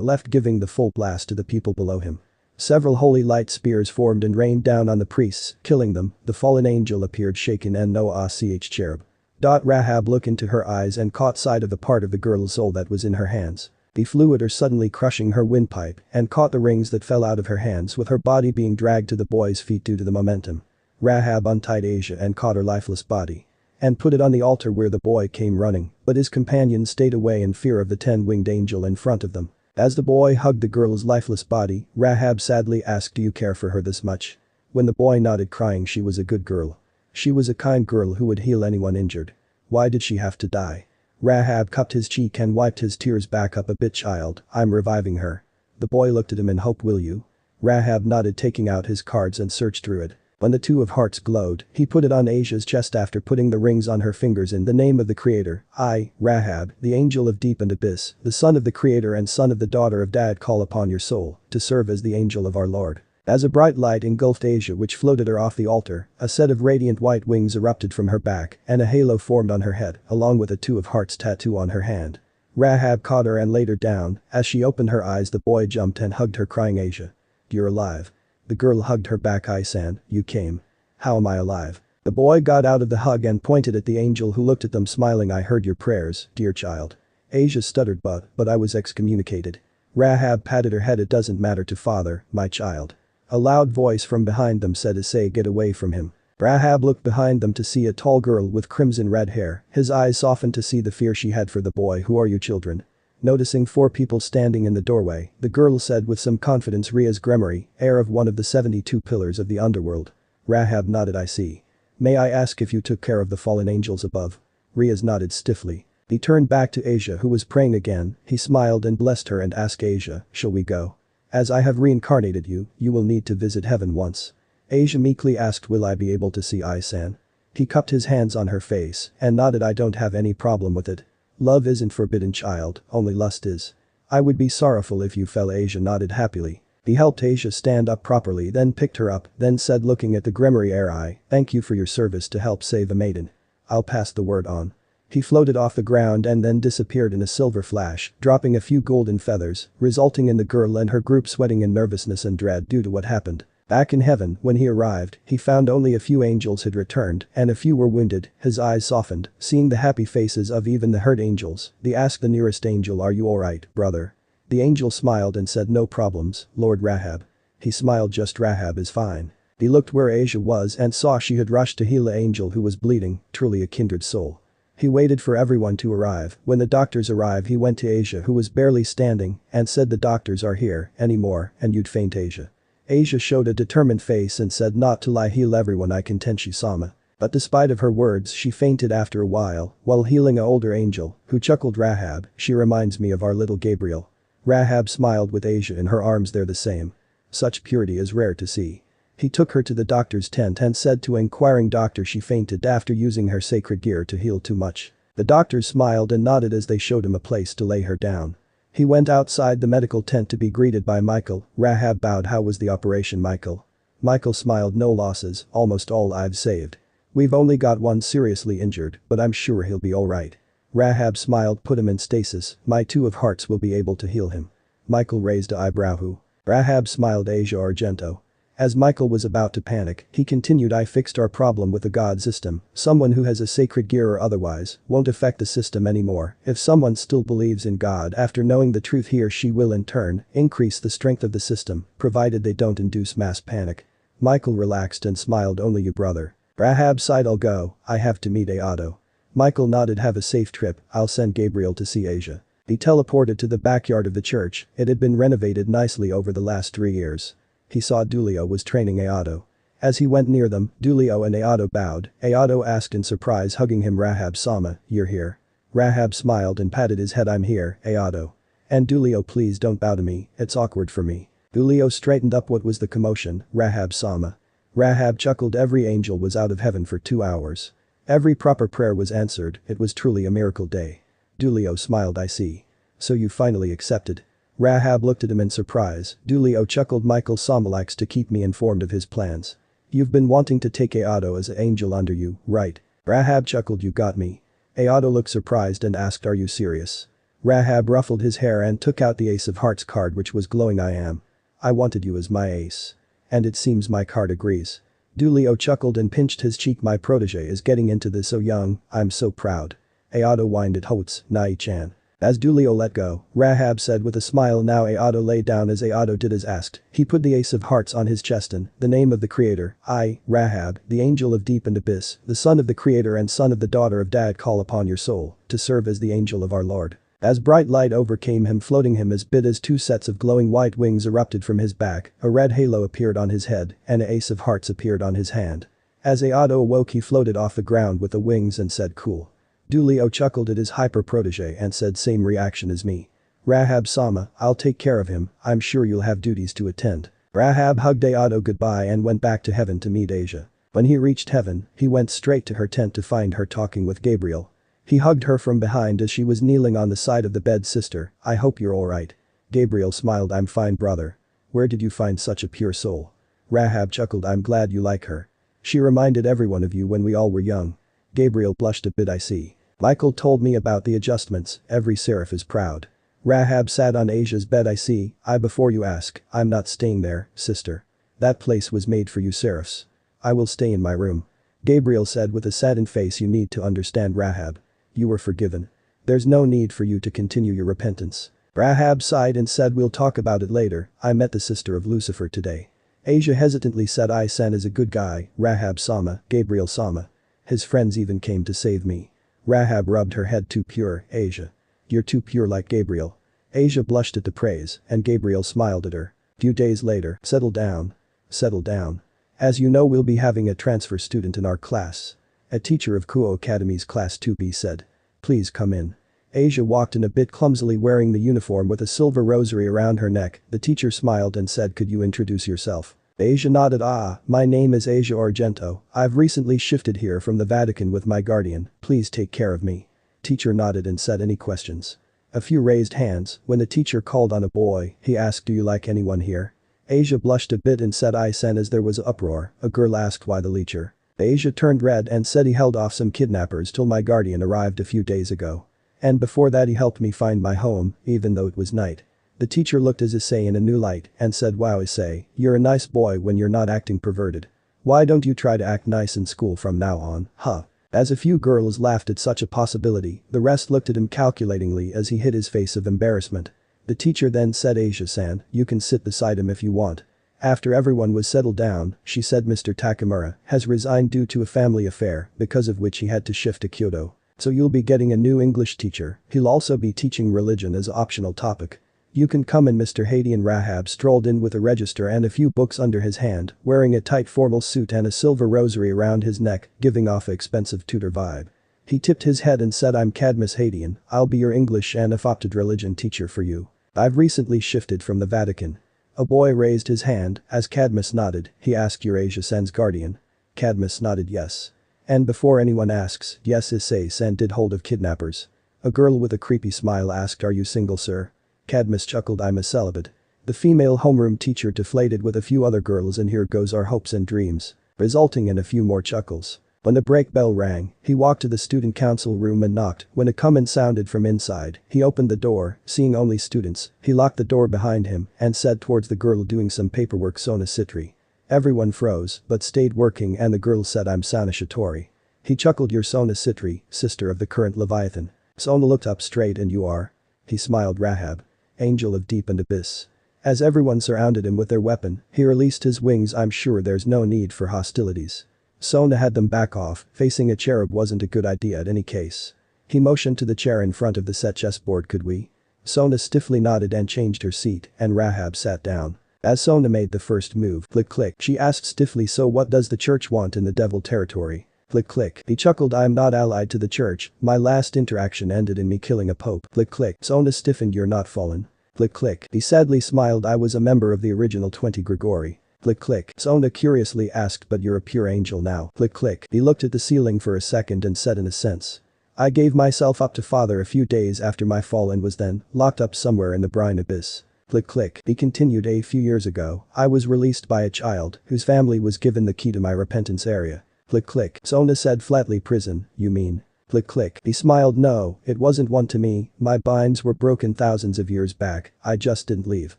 Speaker 1: left, giving the full blast to the people below him. Several holy light spears formed and rained down on the priests, killing them. The fallen angel appeared shaken and no cherub. Rahab looked into her eyes and caught sight of the part of the girl's soul that was in her hands. The fluid her suddenly crushing her windpipe and caught the rings that fell out of her hands, with her body being dragged to the boy's feet due to the momentum. Rahab untied Asia and caught her lifeless body and put it on the altar where the boy came running, but his companions stayed away in fear of the 10-winged angel in front of them. As the boy hugged the girl's lifeless body, Rahab sadly asked, do you care for her this much? When the boy nodded, crying, she was a good girl. She was a kind girl who would heal anyone injured. Why did she have to die? Rahab cupped his cheek and wiped his tears back up a bit. Child, I'm reviving her. The boy looked at him in hope. Will you? Rahab nodded, taking out his cards and searched through it. When the 2 of hearts glowed, he put it on Asia's chest after putting the rings on her fingers. In the name of the Creator, I, Rahab, the angel of deep and abyss, the son of the Creator and son of the daughter of Dad, call upon your soul to serve as the angel of our Lord. As a bright light engulfed Asia, which floated her off the altar, a set of radiant white wings erupted from her back and a halo formed on her head, along with a 2 of hearts tattoo on her hand. Rahab caught her and laid her down. As she opened her eyes, the boy jumped and hugged her, crying, Asia. You're alive. The girl hugged her back. Isan, you came. How am I alive? The boy got out of the hug and pointed at the angel, who looked at them smiling. I heard your prayers, dear child. Asia stuttered, but I was excommunicated. Rahab patted her head. It doesn't matter to father, my child. A loud voice from behind them said, Issei, get away from him. Rahab looked behind them to see a tall girl with crimson red hair. His eyes softened to see the fear she had for the boy. Who are you children? Noticing 4 people standing in the doorway, the girl said with some confidence, Ria's Gremory, heir of one of the 72 pillars of the Underworld. Rahab nodded. I see. May I ask if you took care of the fallen angels above? Ria's nodded stiffly. He turned back to Asia, who was praying again. He smiled and blessed her and asked Asia, shall we go? As I have reincarnated you, you will need to visit heaven once. Asia meekly asked, will I be able to see Isan? He cupped his hands on her face and nodded. I don't have any problem with it. Love isn't forbidden, child, only lust is. I would be sorrowful if you fell. Asia nodded happily. He helped Asia stand up properly, then picked her up, then said, looking at the Gremory heir, I thank you for your service to help save a maiden. I'll pass the word on. He floated off the ground and then disappeared in a silver flash, dropping a few golden feathers, resulting in the girl and her group sweating in nervousness and dread due to what happened. Back in heaven, when he arrived, he found only a few angels had returned and a few were wounded. His eyes softened, seeing the happy faces of even the hurt angels. He asked the nearest angel, are you alright, brother? The angel smiled and said, no problems, Lord Rahab. He smiled, just Rahab is fine. He looked where Asia was and saw she had rushed to heal the angel who was bleeding, truly a kindred soul. He waited for everyone to arrive. When the doctors arrived, he went to Asia, who was barely standing, and said, the doctors are here, any more and you'd faint. Asia. Asia showed a determined face and said, not till I heal everyone I can tend Sama. But despite of her words, she fainted after a while while healing an older angel, who chuckled, Rahab, she reminds me of our little Gabriel. Rahab smiled with Asia in her arms. They're the same. Such purity is rare to see. He took her to the doctor's tent and said to an inquiring doctor she fainted after using her sacred gear to heal too much. The doctors smiled and nodded as they showed him a place to lay her down. He went outside the medical tent to be greeted by Michael. Rahab bowed. How was the operation, Michael? Michael smiled. No losses, almost all I've saved. We've only got one seriously injured, but I'm sure he'll be alright. Rahab smiled. Put him in stasis, my two of hearts will be able to heal him. Michael raised an eyebrow. Who? Rahab smiled. Asia Argento. As Michael was about to panic, he continued. I fixed our problem with the God system. Someone who has a sacred gear or otherwise won't affect the system anymore. If someone still believes in God after knowing the truth, he or she will in turn increase the strength of the system, provided they don't induce mass panic. Michael relaxed and smiled. Only you, brother. Rahab sighed. I'll go, I have to meet Ayato. Michael nodded. Have a safe trip, I'll send Gabriel to see Asia. He teleported to the backyard of the church. It had been renovated nicely over the last 3 years. He saw Dulio was training Ayato. As he went near them, Dulio and Ayato bowed. Ayato asked in surprise, hugging him, Rahab-sama, you're here? Rahab smiled and patted his head. I'm here, Ayato. And Dulio, please don't bow to me, it's awkward for me. Dulio straightened up. What was the commotion, Rahab-sama? Rahab chuckled. Every angel was out of heaven for 2 hours. Every proper prayer was answered. It was truly a miracle day. Dulio smiled. I see. So you finally accepted. Rahab looked at him in surprise. Dulio chuckled. Michael Sama likes to keep me informed of his plans. You've been wanting to take Ayato as an angel under you, right? Rahab chuckled. You got me. Ayato looked surprised and asked, are you serious? Rahab ruffled his hair and took out the Ace of Hearts card, which was glowing. I wanted you as my ace. And it seems my card agrees. Dulio chuckled and pinched his cheek. My protege is getting into this so young, I'm so proud. Ayato whined at Hots, Nai-chan. As Dulio let go, Rahab said with a smile. Now Ayato lay down. As Ayato did as asked, he put the Ace of Hearts on his chest and the name of the Creator. I, Rahab, the angel of deep and abyss, the son of the Creator and son of the daughter of Dad, call upon your soul to serve as the angel of our Lord. As bright light overcame him, floating him as big as 2 sets of glowing white wings erupted from his back, a red halo appeared on his head, and an Ace of Hearts appeared on his hand. As Ayato awoke, he floated off the ground with the wings and said, cool. Dulio chuckled at his hyper protege and said, same reaction as me. Rahab-sama, I'll take care of him, I'm sure you'll have duties to attend. Rahab hugged Ayato goodbye and went back to heaven to meet Asia. When he reached heaven, he went straight to her tent to find her talking with Gabriel. He hugged her from behind as she was kneeling on the side of the bed. Sister, I hope you're alright. Gabriel smiled. I'm fine, brother. Where did you find such a pure soul? Rahab chuckled. I'm glad you like her. She reminded everyone of you when we all were young. Gabriel blushed a bit. I see. Michael told me about the adjustments, every seraph is proud. Rahab sat on Asia's bed. I see, before you ask, I'm not staying there, sister. That place was made for you seraphs. I will stay in my room. Gabriel said with a saddened face. You need to understand, Rahab. You were forgiven. There's no need for you to continue your repentance. Rahab sighed and said, we'll talk about it later. I met the sister of Lucifer today. Asia hesitantly said, Issei is a good guy, Rahab-sama, Gabriel-sama. His friends even came to save me. Rahab rubbed her head. Too pure, Asia. You're too pure like Gabriel. Asia blushed at the praise, and Gabriel smiled at her. Few days later, settle down. Settle down. As you know, we'll be having a transfer student in our class. A teacher of Kuoh Academy's class 2B said. Please come in. Asia walked in a bit clumsily, wearing the uniform with a silver rosary around her neck. The teacher smiled and said, could you introduce yourself? Asia nodded. My name is Asia Argento. I've recently shifted here from the Vatican with my guardian, please take care of me. Teacher nodded and said, any questions? A few raised hands. When the teacher called on a boy, he asked, do you like anyone here? Asia blushed a bit and said, Issei. As there was an uproar, a girl asked why the leecher. Asia turned red and said, he held off some kidnappers till my guardian arrived a few days ago. And before that he helped me find my home, even though it was night. The teacher looked at Issei in a new light and said, wow, Issei, you're a nice boy when you're not acting perverted. Why don't you try to act nice in school from now on, huh? As a few girls laughed at such a possibility, the rest looked at him calculatingly as he hid his face of embarrassment. The teacher then said, Asia-san, you can sit beside him if you want. After everyone was settled down, she said, Mr. Takamura has resigned due to a family affair, because of which he had to shift to Kyoto. So you'll be getting a new English teacher. He'll also be teaching religion as an optional topic. You can come in. Mr. Hyoudou. Rahab strolled in with a register and a few books under his hand, wearing a tight formal suit and a silver rosary around his neck, giving off an expensive tutor vibe. He tipped his head and said, I'm Cadmus Hyoudou. I'll be your English and unaffected religion teacher for you. I've recently shifted from the Vatican. A boy raised his hand. As Cadmus nodded, he asked, you're Asia-san's guardian? Cadmus nodded yes. And before anyone asks, yes, Issei sent did hold of kidnappers. A girl with a creepy smile asked, are you single, sir? Cadmus chuckled, I'm a celibate. The female homeroom teacher deflated with a few other girls, and here goes our hopes and dreams, resulting in a few more chuckles. When the break bell rang, he walked to the student council room and knocked. When a comment sounded from inside, he opened the door, seeing only students. He locked the door behind him and said towards the girl doing some paperwork, Sona Sitri. Everyone froze, but stayed working, and the girl said, I'm Sana Shatori. He chuckled, you're Sona Sitri, sister of the current Leviathan. Sona looked up straight, and you are? He smiled, Rahab. Angel of deep and abyss. As everyone surrounded him with their weapon, he released his wings. I'm sure there's no need for hostilities. Sona had them back off. Facing a cherub wasn't a good idea at any case. He motioned to the chair in front of the set chessboard. Could we? Sona stiffly nodded and changed her seat, and Rahab sat down. As Sona made the first move, click click, she asked stiffly, so what does the church want in the devil territory? Click click. He chuckled, I'm not allied to the church. My last interaction ended in me killing a pope. Click click. Sona stiffened, you're not fallen. Click click. He sadly smiled, I was a member of the original 20 Grigori. Click click. Sona curiously asked, but you're a pure angel now. Click click. He looked at the ceiling for a second and said, in a sense. I gave myself up to Father a few days after my fall and was then locked up somewhere in the brine abyss. Click click. He continued, a few years ago, I was released by a child whose family was given the key to my repentance area. Click click. Sona said flatly, prison, you mean? Click click. He smiled, no, it wasn't one to me, my binds were broken thousands of years back, I just didn't leave.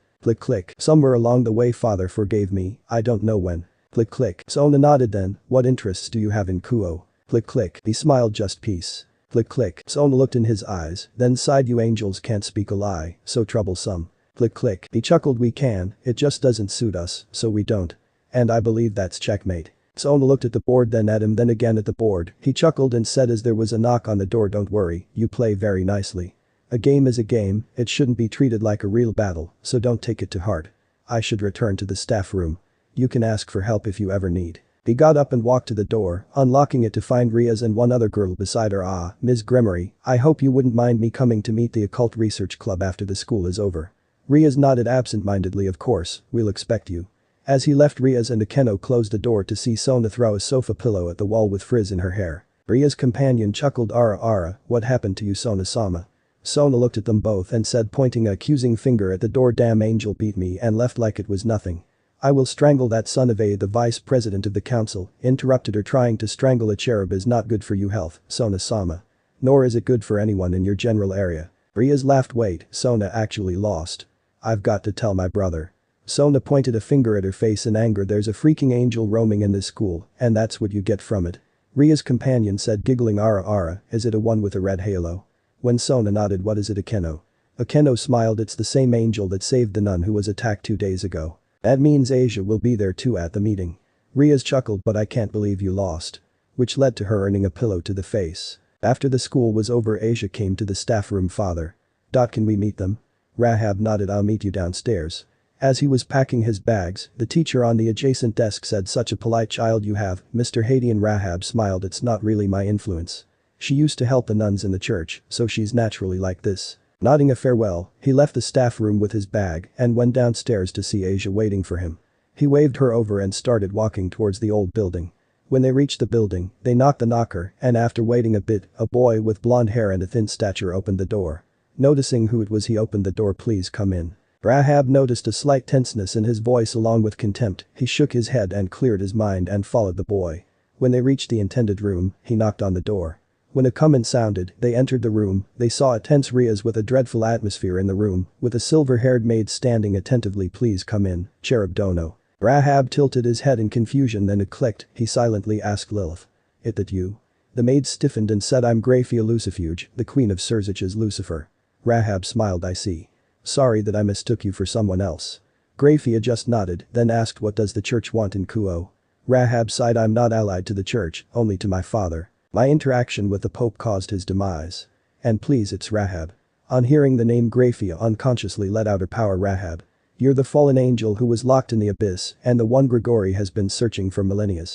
Speaker 1: Click click. Somewhere along the way Father forgave me, I don't know when. Click click. Sona nodded, then, what interests do you have in Kuoh? Click click. He smiled, just peace. Click click. Sona looked in his eyes, then sighed, you angels can't speak a lie, so troublesome. Click click. He chuckled, we can, it just doesn't suit us, so we don't. And I believe that's checkmate. Sona looked at the board, then at him, then again at the board. He chuckled and said as there was a knock on the door, don't worry, you play very nicely. A game is a game, it shouldn't be treated like a real battle, so don't take it to heart. I should return to the staff room. You can ask for help if you ever need. He got up and walked to the door, unlocking it to find Riaz and one other girl beside her. Ah, Ms. Gremory, I hope you wouldn't mind me coming to meet the Occult Research Club after the school is over. Riaz nodded absent-mindedly, of course, we'll expect you. As he left, Riaz and Akeno closed the door to see Sona throw a sofa pillow at the wall with frizz in her hair. Riaz's companion chuckled, Ara, what happened to you, Sona-sama? Sona looked at them both and said, pointing an accusing finger at the door, damn angel beat me and left like it was nothing. I will strangle that son of a. The vice president of the council interrupted her, trying to strangle a cherub is not good for your health, Sona-sama. Nor is it good for anyone in your general area. Riaz laughed, wait, Sona actually lost. I've got to tell my brother. Sona pointed a finger at her face in anger, there's a freaking angel roaming in this school, and that's what you get from it. Riaz's companion said, giggling, Ara, is it a one with a red halo? When Sona nodded, what is it, Akeno? Akeno smiled, it's the same angel that saved the nun who was attacked 2 days ago. That means Asia will be there too at the meeting. Riaz chuckled, but I can't believe you lost. Which led to her earning a pillow to the face. After the school was over, Asia came to the staff room. Father. Can we meet them? Rahab nodded, I'll meet you downstairs. As he was packing his bags, the teacher on the adjacent desk said, such a polite child you have, Mr. Hyoudou. Rahab smiled, it's not really my influence. She used to help the nuns in the church, so she's naturally like this. Nodding a farewell, he left the staff room with his bag and went downstairs to see Asia waiting for him. He waved her over and started walking towards the old building. When they reached the building, they knocked the knocker, and after waiting a bit, a boy with blonde hair and a thin stature opened the door. Noticing who it was, he opened the door, please come in. Rahab noticed a slight tenseness in his voice along with contempt. He shook his head and cleared his mind and followed the boy. When they reached the intended room, he knocked on the door. When a comment sounded, they entered the room. They saw a tense Riaz with a dreadful atmosphere in the room, with a silver-haired maid standing attentively. Please come in, Cherub Dono. Rahab tilted his head in confusion, then it clicked. He silently asked Lilith. It that you? The maid stiffened and said, I'm Graphia Lucifuge, the queen of Surzich's Lucifer. Rahab smiled, I see. Sorry that I mistook you for someone else. Graphia just nodded, then asked, what does the church want in Kuoh? Rahab sighed, I'm not allied to the church, only to my father. My interaction with the Pope caused his demise. And please, it's Rahab. On hearing the name, Graphia unconsciously let out her power. Rahab. You're the fallen angel who was locked in the abyss, and the one Grigori has been searching for millennia.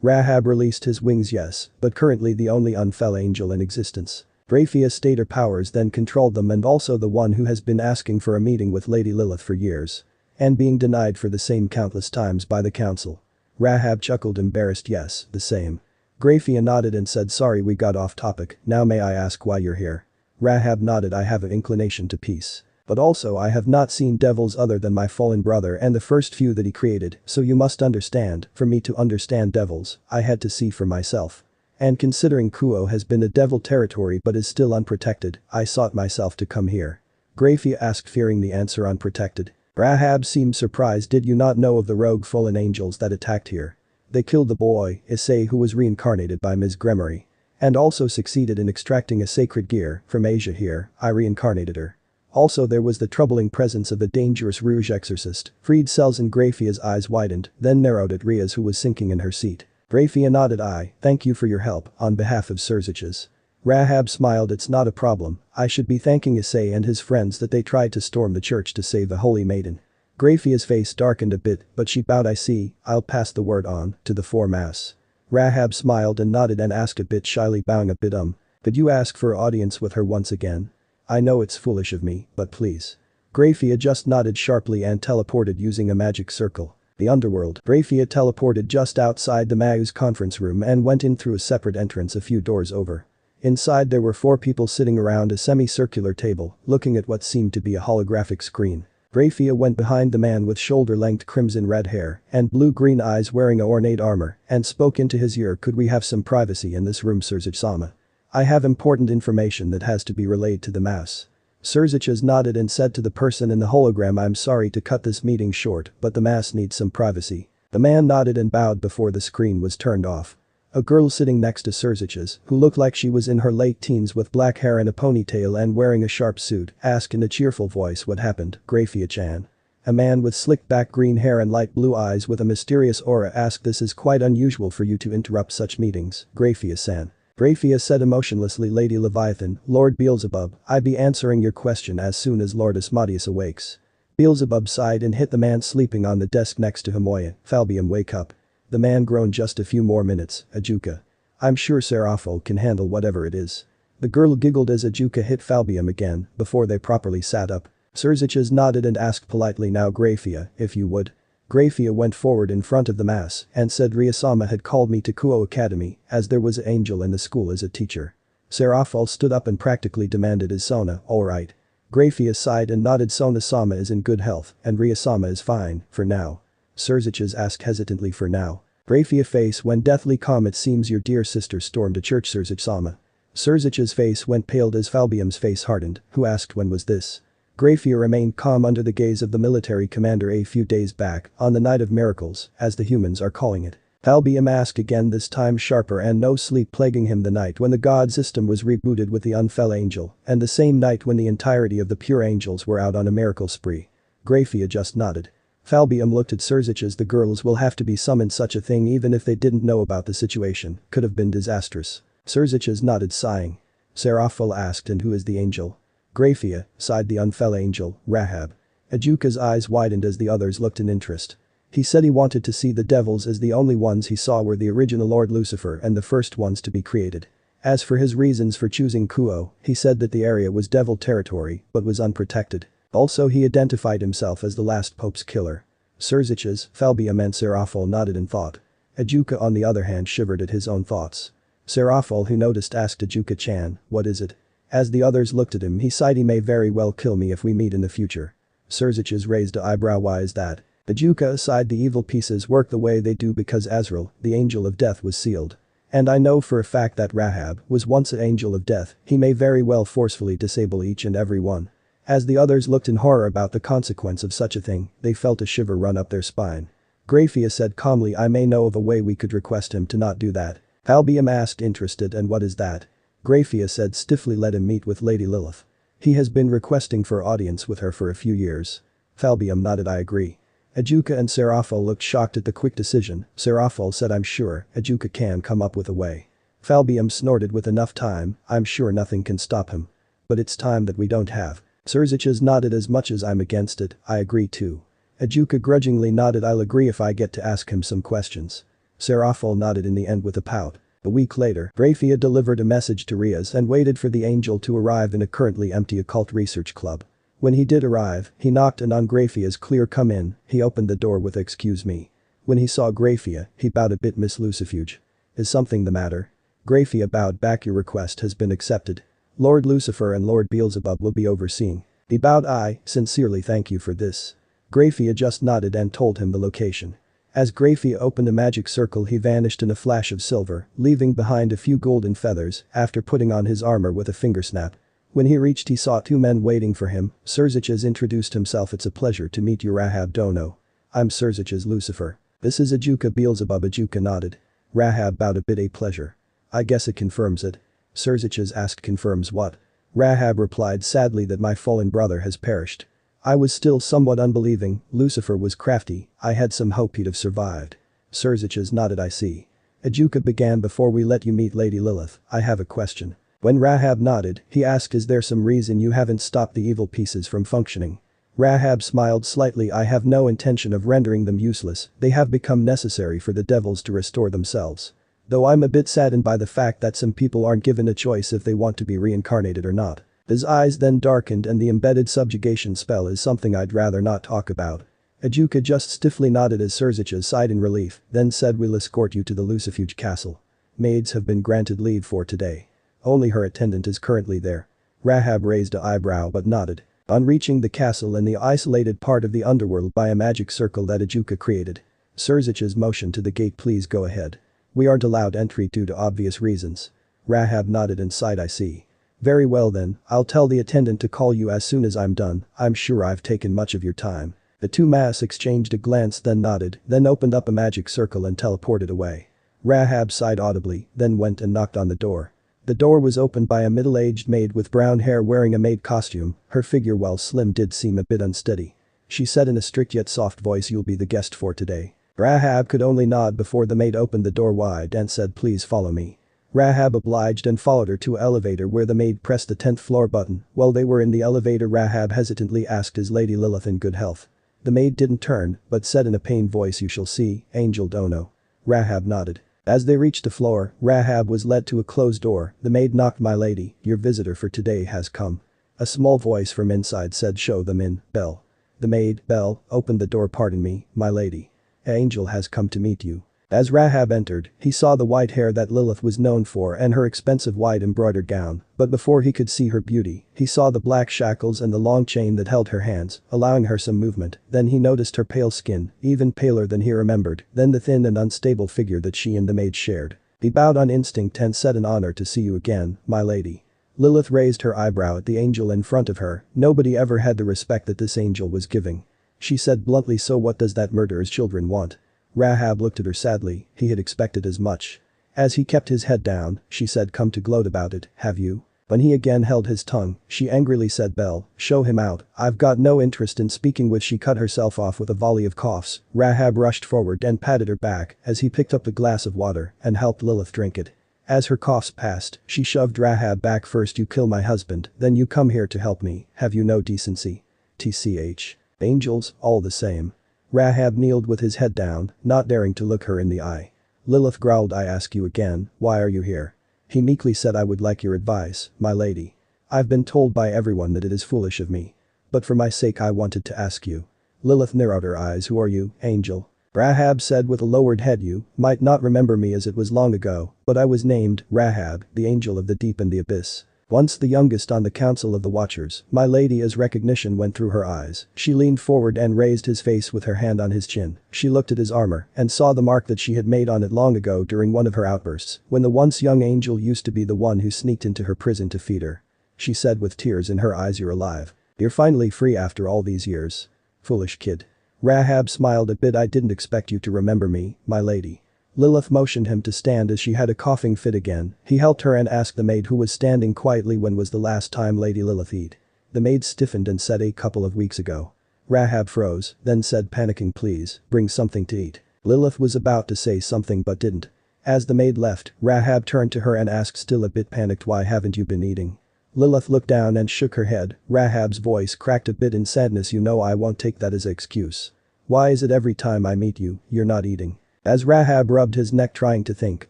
Speaker 1: Rahab released his wings, yes, but currently the only unfell angel in existence. Graphia's stayed her powers, then controlled them, and also the one who has been asking for a meeting with Lady Lilith for years. And being denied for the same countless times by the council. Rahab chuckled, embarrassed, yes, the same. Graphia nodded and said sorry we got off topic, now may I ask why you're here? Rahab nodded I have an inclination to peace. But also I have not seen devils other than my fallen brother and the first few that he created, so you must understand, for me to understand devils, I had to see for myself. And considering Kuoh has been a devil territory but is still unprotected, I sought myself to come here. Graphia asked fearing the answer unprotected. Rahab seemed surprised did you not know of the rogue fallen angels that attacked here? They killed the boy, Issei who was reincarnated by Ms. Gremory. And also succeeded in extracting a sacred gear from Asia here, I reincarnated her. Also there was the troubling presence of a dangerous rouge exorcist. Freed cells in Graphia's eyes widened, then narrowed at Ria's who was sinking in her seat. Graphia nodded thank you for your help, on behalf of Surziches. Rahab smiled it's not a problem, I should be thanking Issei and his friends that they tried to storm the church to save the Holy Maiden. Graphia's face darkened a bit, but she bowed I see, I'll pass the word on, to the foremass. Rahab smiled and nodded and asked a bit shyly bowing a bit could you ask for audience with her once again? I know it's foolish of me, but please. Graphia just nodded sharply and teleported using a magic circle. The Underworld. Graphia teleported just outside the Mao's conference room and went in through a separate entrance a few doors over. Inside there were 4 people sitting around a semicircular table, looking at what seemed to be a holographic screen. Graphia went behind the man with shoulder-length crimson-red hair and blue-green eyes wearing a ornate armor and spoke into his ear could we have some privacy in this room Surziches-sama? I have important information that has to be relayed to the mass. Surziches nodded and said to the person in the hologram I'm sorry to cut this meeting short but the mass needs some privacy. The man nodded and bowed before the screen was turned off. A girl sitting next to Surziches, who looked like she was in her late teens with black hair and a ponytail and wearing a sharp suit, asked in a cheerful voice what happened, Graphia-chan. A man with slicked back green hair and light blue eyes with a mysterious aura asked this is quite unusual for you to interrupt such meetings, Graphia-san. Graphia said emotionlessly Lady Leviathan, Lord Beelzebub, I be answering your question as soon as Lord Asmodeus awakes. Beelzebub sighed and hit the man sleeping on the desk next to him Falbium wake up. The man groaned just a few more minutes, Ajuka. I'm sure Serafo can handle whatever it is. The girl giggled as Ajuka hit Falbium again, before they properly sat up. Surziches nodded and asked politely now Graphia, if you would. Graphia went forward in front of the mass and said Ria-sama had called me to Kuoh Academy as there was an angel in the school as a teacher. Serafo stood up and practically demanded is Sona alright? Graphia sighed and nodded Sona-sama is in good health and Ria-sama is fine, for now. Surziches asked hesitantly for now. Graphia face went deathly calm it seems your dear sister stormed a church Surziches-sama. Surziches face went pale as Falbium's face hardened, who asked when was this? Graphia remained calm under the gaze of the military commander a few days back, on the night of miracles, as the humans are calling it. Falbium asked again this time sharper and no sleep plaguing him the night when the god system was rebooted with the unfell angel, and the same night when the entirety of the pure angels were out on a miracle spree. Graphia just nodded. Falbium looked at Surziches the girls will have to be summoned such a thing even if they didn't know about the situation, could have been disastrous. Surziches nodded sighing. Serafo asked and who is the angel? Graphia, sighed the unfell angel, Rahab. Ajuka's eyes widened as the others looked in interest. He said he wanted to see the devils as the only ones he saw were the original Lord Lucifer and the first ones to be created. As for his reasons for choosing Kuoh, he said that the area was devil territory but was unprotected. Also he identified himself as the last pope's killer. Surziches, Falbium and Serafo nodded in thought. Ajuka on the other hand shivered at his own thoughts. Serafo who noticed asked Ajuka-chan, what is it? As the others looked at him he sighed he may very well kill me if we meet in the future. Surziches raised an eyebrow why is that? Ajuka sighed the evil pieces work the way they do because Azrael, the angel of death was sealed. And I know for a fact that Rahab was once an angel of death, he may very well forcefully disable each and every one. As the others looked in horror about the consequence of such a thing, they felt a shiver run up their spine. Graphia said calmly I may know of a way we could request him to not do that. Falbium asked interested and what is that? Graphia said stiffly let him meet with Lady Lilith. He has been requesting for audience with her for a few years. Falbium nodded I agree. Ajuka and Serafo looked shocked at the quick decision. Serafo said I'm sure Ajuka can come up with a way. Falbium snorted with enough time, I'm sure nothing can stop him. But it's time that we don't have. Surziches nodded as much as I'm against it, I agree too. Ajuka grudgingly nodded I'll agree if I get to ask him some questions. Serafo nodded in the end with a pout. A week later, Graphia delivered a message to Riaz and waited for the angel to arrive in a currently empty occult research club. When he did arrive, he knocked and on Graphia's clear come in, he opened the door with excuse me. When he saw Graphia, he bowed a bit Miss Lucifuge. Is something the matter? Graphia bowed back. Your request has been accepted. Lord Lucifer and Lord Beelzebub will be overseeing. He bowed. I sincerely thank you for this. Graphia just nodded and told him the location. As Graphia opened a magic circle, he vanished in a flash of silver, leaving behind a few golden feathers after putting on his armor with a finger snap. When he reached, he saw two men waiting for him. Serziches introduced himself. It's a pleasure to meet you, Rahab Dono. I'm Serziches Lucifer. This is Ajuka Beelzebub. Ajuka nodded. Rahab bowed a bit. A pleasure. I guess it confirms it. Serziches asked. Confirms what? Rahab replied sadly that my fallen brother has perished. I was still somewhat unbelieving. Lucifer was crafty. I had some hope he'd have survived. Serziches nodded. I see. Ajuka began. Before we let you meet Lady Lilith, I have a question. When Rahab nodded, he asked, is there some reason you haven't stopped the evil pieces from functioning? Rahab smiled slightly. I have no intention of rendering them useless. They have become necessary for the devils to restore themselves. Though I'm a bit saddened by the fact that some people aren't given a choice if they want to be reincarnated or not. His eyes then darkened, and the embedded subjugation spell is something I'd rather not talk about. Ajuka just stiffly nodded as Serziches sighed in relief, then said, we'll escort you to the Lucifuge castle. Maids have been granted leave for today. Only her attendant is currently there. Rahab raised an eyebrow but nodded. On reaching the castle in the isolated part of the underworld by a magic circle that Ajuka created, Serziches motioned to the gate. Please go ahead. We aren't allowed entry due to obvious reasons. Rahab nodded and sighed. I see. Very well then, I'll tell the attendant to call you as soon as I'm done. I'm sure I've taken much of your time. The two masks exchanged a glance, then nodded, then opened up a magic circle and teleported away. Rahab sighed audibly, then went and knocked on the door. The door was opened by a middle-aged maid with brown hair wearing a maid costume. Her figure, while slim, did seem a bit unsteady. She said in a strict yet soft voice, you'll be the guest for today. Rahab could only nod before the maid opened the door wide and said, please follow me. Rahab obliged and followed her to an elevator where the maid pressed the 10th floor button. While they were in the elevator, Rahab hesitantly asked, is Lady Lilith in good health? The maid didn't turn, but said in a pained voice, you shall see, Angel Dono. Rahab nodded. As they reached the floor, Rahab was led to a closed door. The maid knocked. My lady, your visitor for today has come. A small voice from inside said, show them in, Belle. The maid, Belle, opened the door. Pardon me, my lady. An angel has come to meet you. As Rahab entered, he saw the white hair that Lilith was known for and her expensive white embroidered gown, but before he could see her beauty, he saw the black shackles and the long chain that held her hands, allowing her some movement. Then he noticed her pale skin, even paler than he remembered, then the thin and unstable figure that she and the maid shared. He bowed on instinct and said, an honor to see you again, my lady. Lilith raised her eyebrow at the angel in front of her. Nobody ever had the respect that this angel was giving. She said bluntly, so what does that murderer's children want? Rahab looked at her sadly. He had expected as much. As he kept his head down, she said, come to gloat about it, have you? When he again held his tongue, she angrily said, Belle, show him out. I've got no interest in speaking with. She cut herself off with a volley of coughs. Rahab rushed forward and patted her back as he picked up a glass of water and helped Lilith drink it. As her coughs passed, she shoved Rahab back. First you kill my husband, then you come here to help me. Have you no decency? TCH. Angels, all the same. Rahab kneeled with his head down, not daring to look her in the eye. Lilith growled, I ask you again, why are you here? He meekly said, I would like your advice, my lady. I've been told by everyone that it is foolish of me. But for my sake I wanted to ask you. Lilith narrowed her eyes. Who are you, angel? Rahab said with a lowered head, you might not remember me as it was long ago, but I was named Rahab, the angel of the deep and the abyss. Once the youngest on the council of the Watchers, my lady. As recognition went through her eyes, she leaned forward and raised his face with her hand on his chin. She looked at his armor and saw the mark that she had made on it long ago during one of her outbursts, when the once young angel used to be the one who sneaked into her prison to feed her. She said with tears in her eyes, you're alive. You're finally free after all these years. Foolish kid. Rahab smiled a bit. I didn't expect you to remember me, my lady. Lilith motioned him to stand as she had a coughing fit again. He helped her and asked the maid who was standing quietly, when was the last time Lady Lilith eat? The maid stiffened and said, a couple of weeks ago. Rahab froze, then said, panicking, please, bring something to eat. Lilith was about to say something but didn't. As the maid left, Rahab turned to her and asked, still a bit panicked, why haven't you been eating? Lilith looked down and shook her head. Rahab's voice cracked a bit in sadness. You know I won't take that as an excuse. Why is it every time I meet you, you're not eating? As Rahab rubbed his neck trying to think,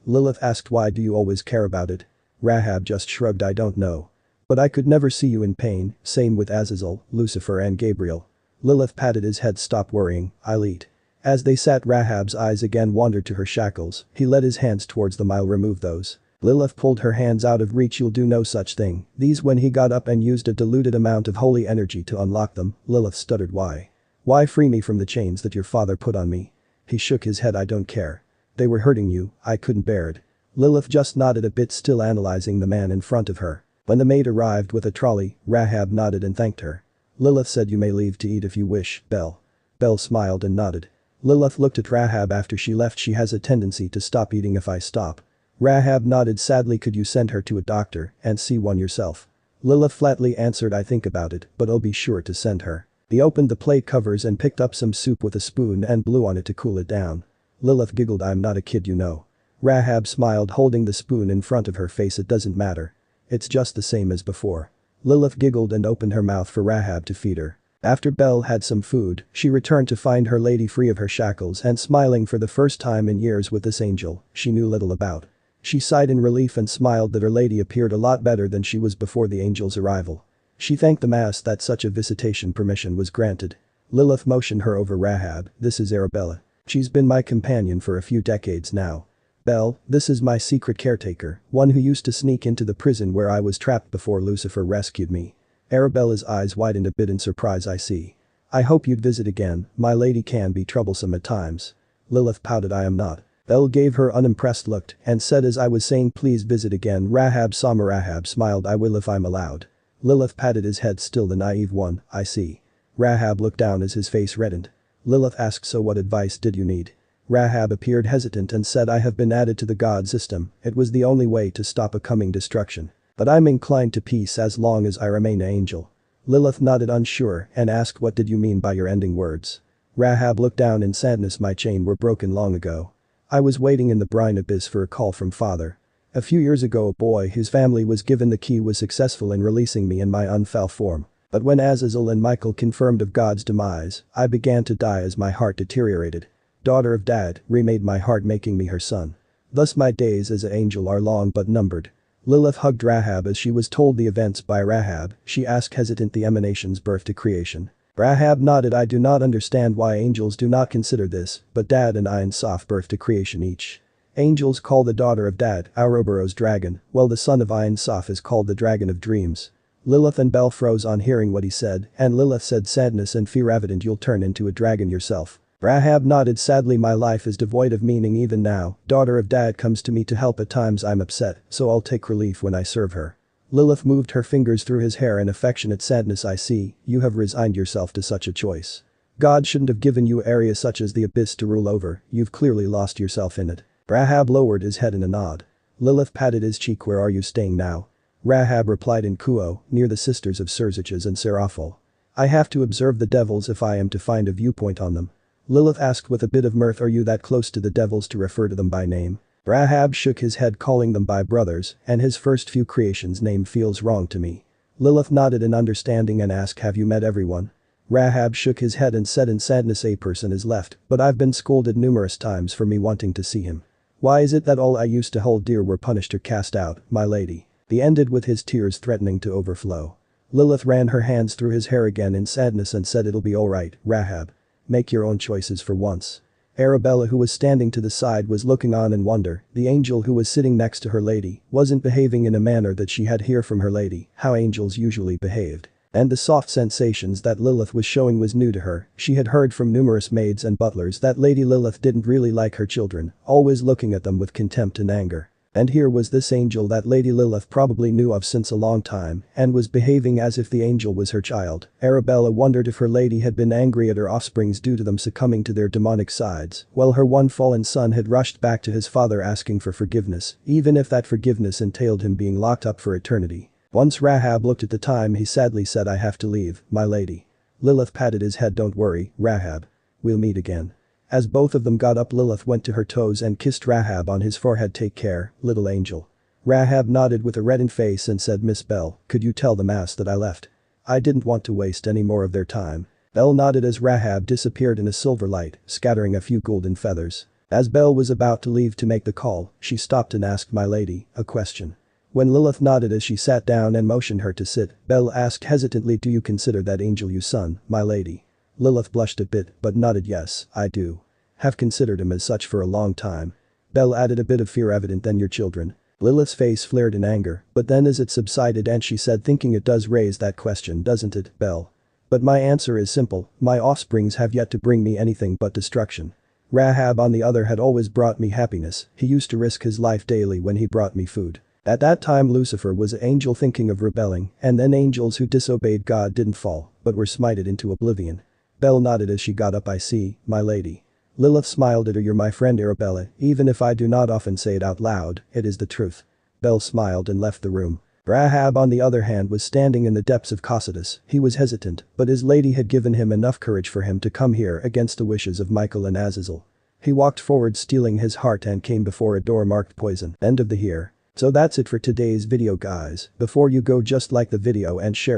Speaker 1: Lilith asked, why do you always care about it? Rahab just shrugged, I don't know. But I could never see you in pain, same with Azazel, Lucifer and Gabriel. Lilith patted his head, stop worrying, I'll eat. As they sat, Rahab's eyes again wandered to her shackles. He led his hands towards them. I'll remove those. Lilith pulled her hands out of reach. You'll do no such thing. These when he got up and used a diluted amount of holy energy to unlock them. Lilith stuttered. Why? Why free me from the chains that your father put on me? He shook his head. I don't care. They were hurting you, I couldn't bear it. Lilith just nodded a bit, still analyzing the man in front of her. When the maid arrived with a trolley, Rahab nodded and thanked her. Lilith said, you may leave to eat if you wish, Belle. Belle smiled and nodded. Lilith looked at Rahab after she left. She has a tendency to stop eating if I stop. Rahab nodded sadly. Could you send her to a doctor and see one yourself? Lilith flatly answered, I think about it, but I'll be sure to send her. He opened the plate covers and picked up some soup with a spoon and blew on it to cool it down. Lilith giggled. I'm not a kid, you know. Rahab smiled, holding the spoon in front of her face. It doesn't matter. It's just the same as before. Lilith giggled and opened her mouth for Rahab to feed her. After Belle had some food, she returned to find her lady free of her shackles and smiling for the first time in years with this angel she knew little about. She sighed in relief and smiled that her lady appeared a lot better than she was before the angel's arrival. She thanked the mass that such a visitation permission was granted. Lilith motioned her over. Rahab, this is Arabella. She's been my companion for a few decades now. Belle, this is my secret caretaker, one who used to sneak into the prison where I was trapped before Lucifer rescued me. Arabella's eyes widened a bit in surprise. I see. I hope you'd visit again, my lady can be troublesome at times. Lilith pouted. I am not. Belle gave her unimpressed look and said, as I was saying, please visit again. Rahab saw me. Rahab smiled. I will if I'm allowed. Lilith patted his head, still the naive one. I see. Rahab looked down as his face reddened. Lilith asked, so what advice did you need? Rahab appeared hesitant and said, I have been added to the god system. It was the only way to stop a coming destruction. But I'm inclined to peace as long as I remain an angel. Lilith nodded unsure and asked, what did you mean by your ending words? Rahab looked down in sadness. My chain were broken long ago. I was waiting in the brine abyss for a call from father. A few years ago a boy whose family was given the key was successful in releasing me in my unfoul form. But when Azazel and Michael confirmed of God's demise, I began to die as my heart deteriorated. Daughter of Dad remade my heart, making me her son. Thus my days as an angel are long but numbered. Lilith hugged Rahab as she was told the events by Rahab. She asked hesitant, the emanation's birth to creation. Rahab nodded. I do not understand why angels do not consider this, but Dad and ensue birth to creation each. Angels call the daughter of Dad Ouroboros dragon, while the son of ensue is called the dragon of dreams. Lilith and Belle froze on hearing what he said, and Lilith said, sadness and fear evident. You'll turn into a dragon yourself. Rahab nodded sadly. My life is devoid of meaning even now. Daughter of Dad comes to me to help at times. I'm upset, so I'll take relief when I serve her. Lilith moved her fingers through his hair in affectionate sadness. I see, you have resigned yourself to such a choice. God shouldn't have given you areas such as the abyss to rule over. You've clearly lost yourself in it. Rahab lowered his head in a nod. Lilith patted his cheek. Where are you staying now? Rahab replied, in Kuoh, near the sisters of Serziches and Seraphol. I have to observe the devils if I am to find a viewpoint on them. Lilith asked with a bit of mirth, are you that close to the devils to refer to them by name? Rahab shook his head, calling them by brothers, and his first few creations name feels wrong to me. Lilith nodded in understanding and asked, have you met everyone? Rahab shook his head and said in sadness, a person is left, but I've been scolded numerous times for me wanting to see him. Why is it that all I used to hold dear were punished or cast out, my lady? He ended with his tears threatening to overflow. Lilith ran her hands through his hair again in sadness and said, it'll be alright, Rahab. Make your own choices for once. Arabella, who was standing to the side, was looking on in wonder. The angel who was sitting next to her lady wasn't behaving in a manner that she had heard from her lady, how angels usually behaved. And the soft sensations that Lilith was showing was new to her. She had heard from numerous maids and butlers that Lady Lilith didn't really like her children, always looking at them with contempt and anger. And here was this angel that Lady Lilith probably knew of since a long time and was behaving as if the angel was her child. Arabella wondered if her lady had been angry at her offsprings due to them succumbing to their demonic sides, while her one fallen son had rushed back to his father asking for forgiveness, even if that forgiveness entailed him being locked up for eternity. Once Rahab looked at the time, he sadly said, I have to leave, my lady. Lilith patted his head. Don't worry, Rahab. We'll meet again. As both of them got up, Lilith went to her toes and kissed Rahab on his forehead. Take care, little angel. Rahab nodded with a reddened face and said, Miss Belle, could you tell the mass that I left? I didn't want to waste any more of their time. Belle nodded as Rahab disappeared in a silver light, scattering a few golden feathers. As Belle was about to leave to make the call, she stopped and asked my lady a question. When Lilith nodded as she sat down and motioned her to sit, Belle asked hesitantly, do you consider that angel your son, my lady? Lilith blushed a bit but nodded, yes, I do. have considered him as such for a long time. Belle added, a bit of fear evident than your children. Lilith's face flared in anger, but then as it subsided and she said, thinking, it does raise that question, doesn't it, Belle? But my answer is simple, my offsprings have yet to bring me anything but destruction. Rahab on the other had always brought me happiness, he used to risk his life daily when he brought me food. At that time Lucifer was an angel thinking of rebelling, and then angels who disobeyed God didn't fall, but were smited into oblivion. Belle nodded as she got up. I see, my lady. Lilith smiled at her. You're my friend Arabella, even if I do not often say it out loud, it is the truth. Belle smiled and left the room. Rahab on the other hand was standing in the depths of Cocytus. He was hesitant, but his lady had given him enough courage for him to come here against the wishes of Michael and Azazel. He walked forward, steeling his heart, and came before a door marked poison. End of the here. So that's it for today's video guys. Before you go, just like the video and share it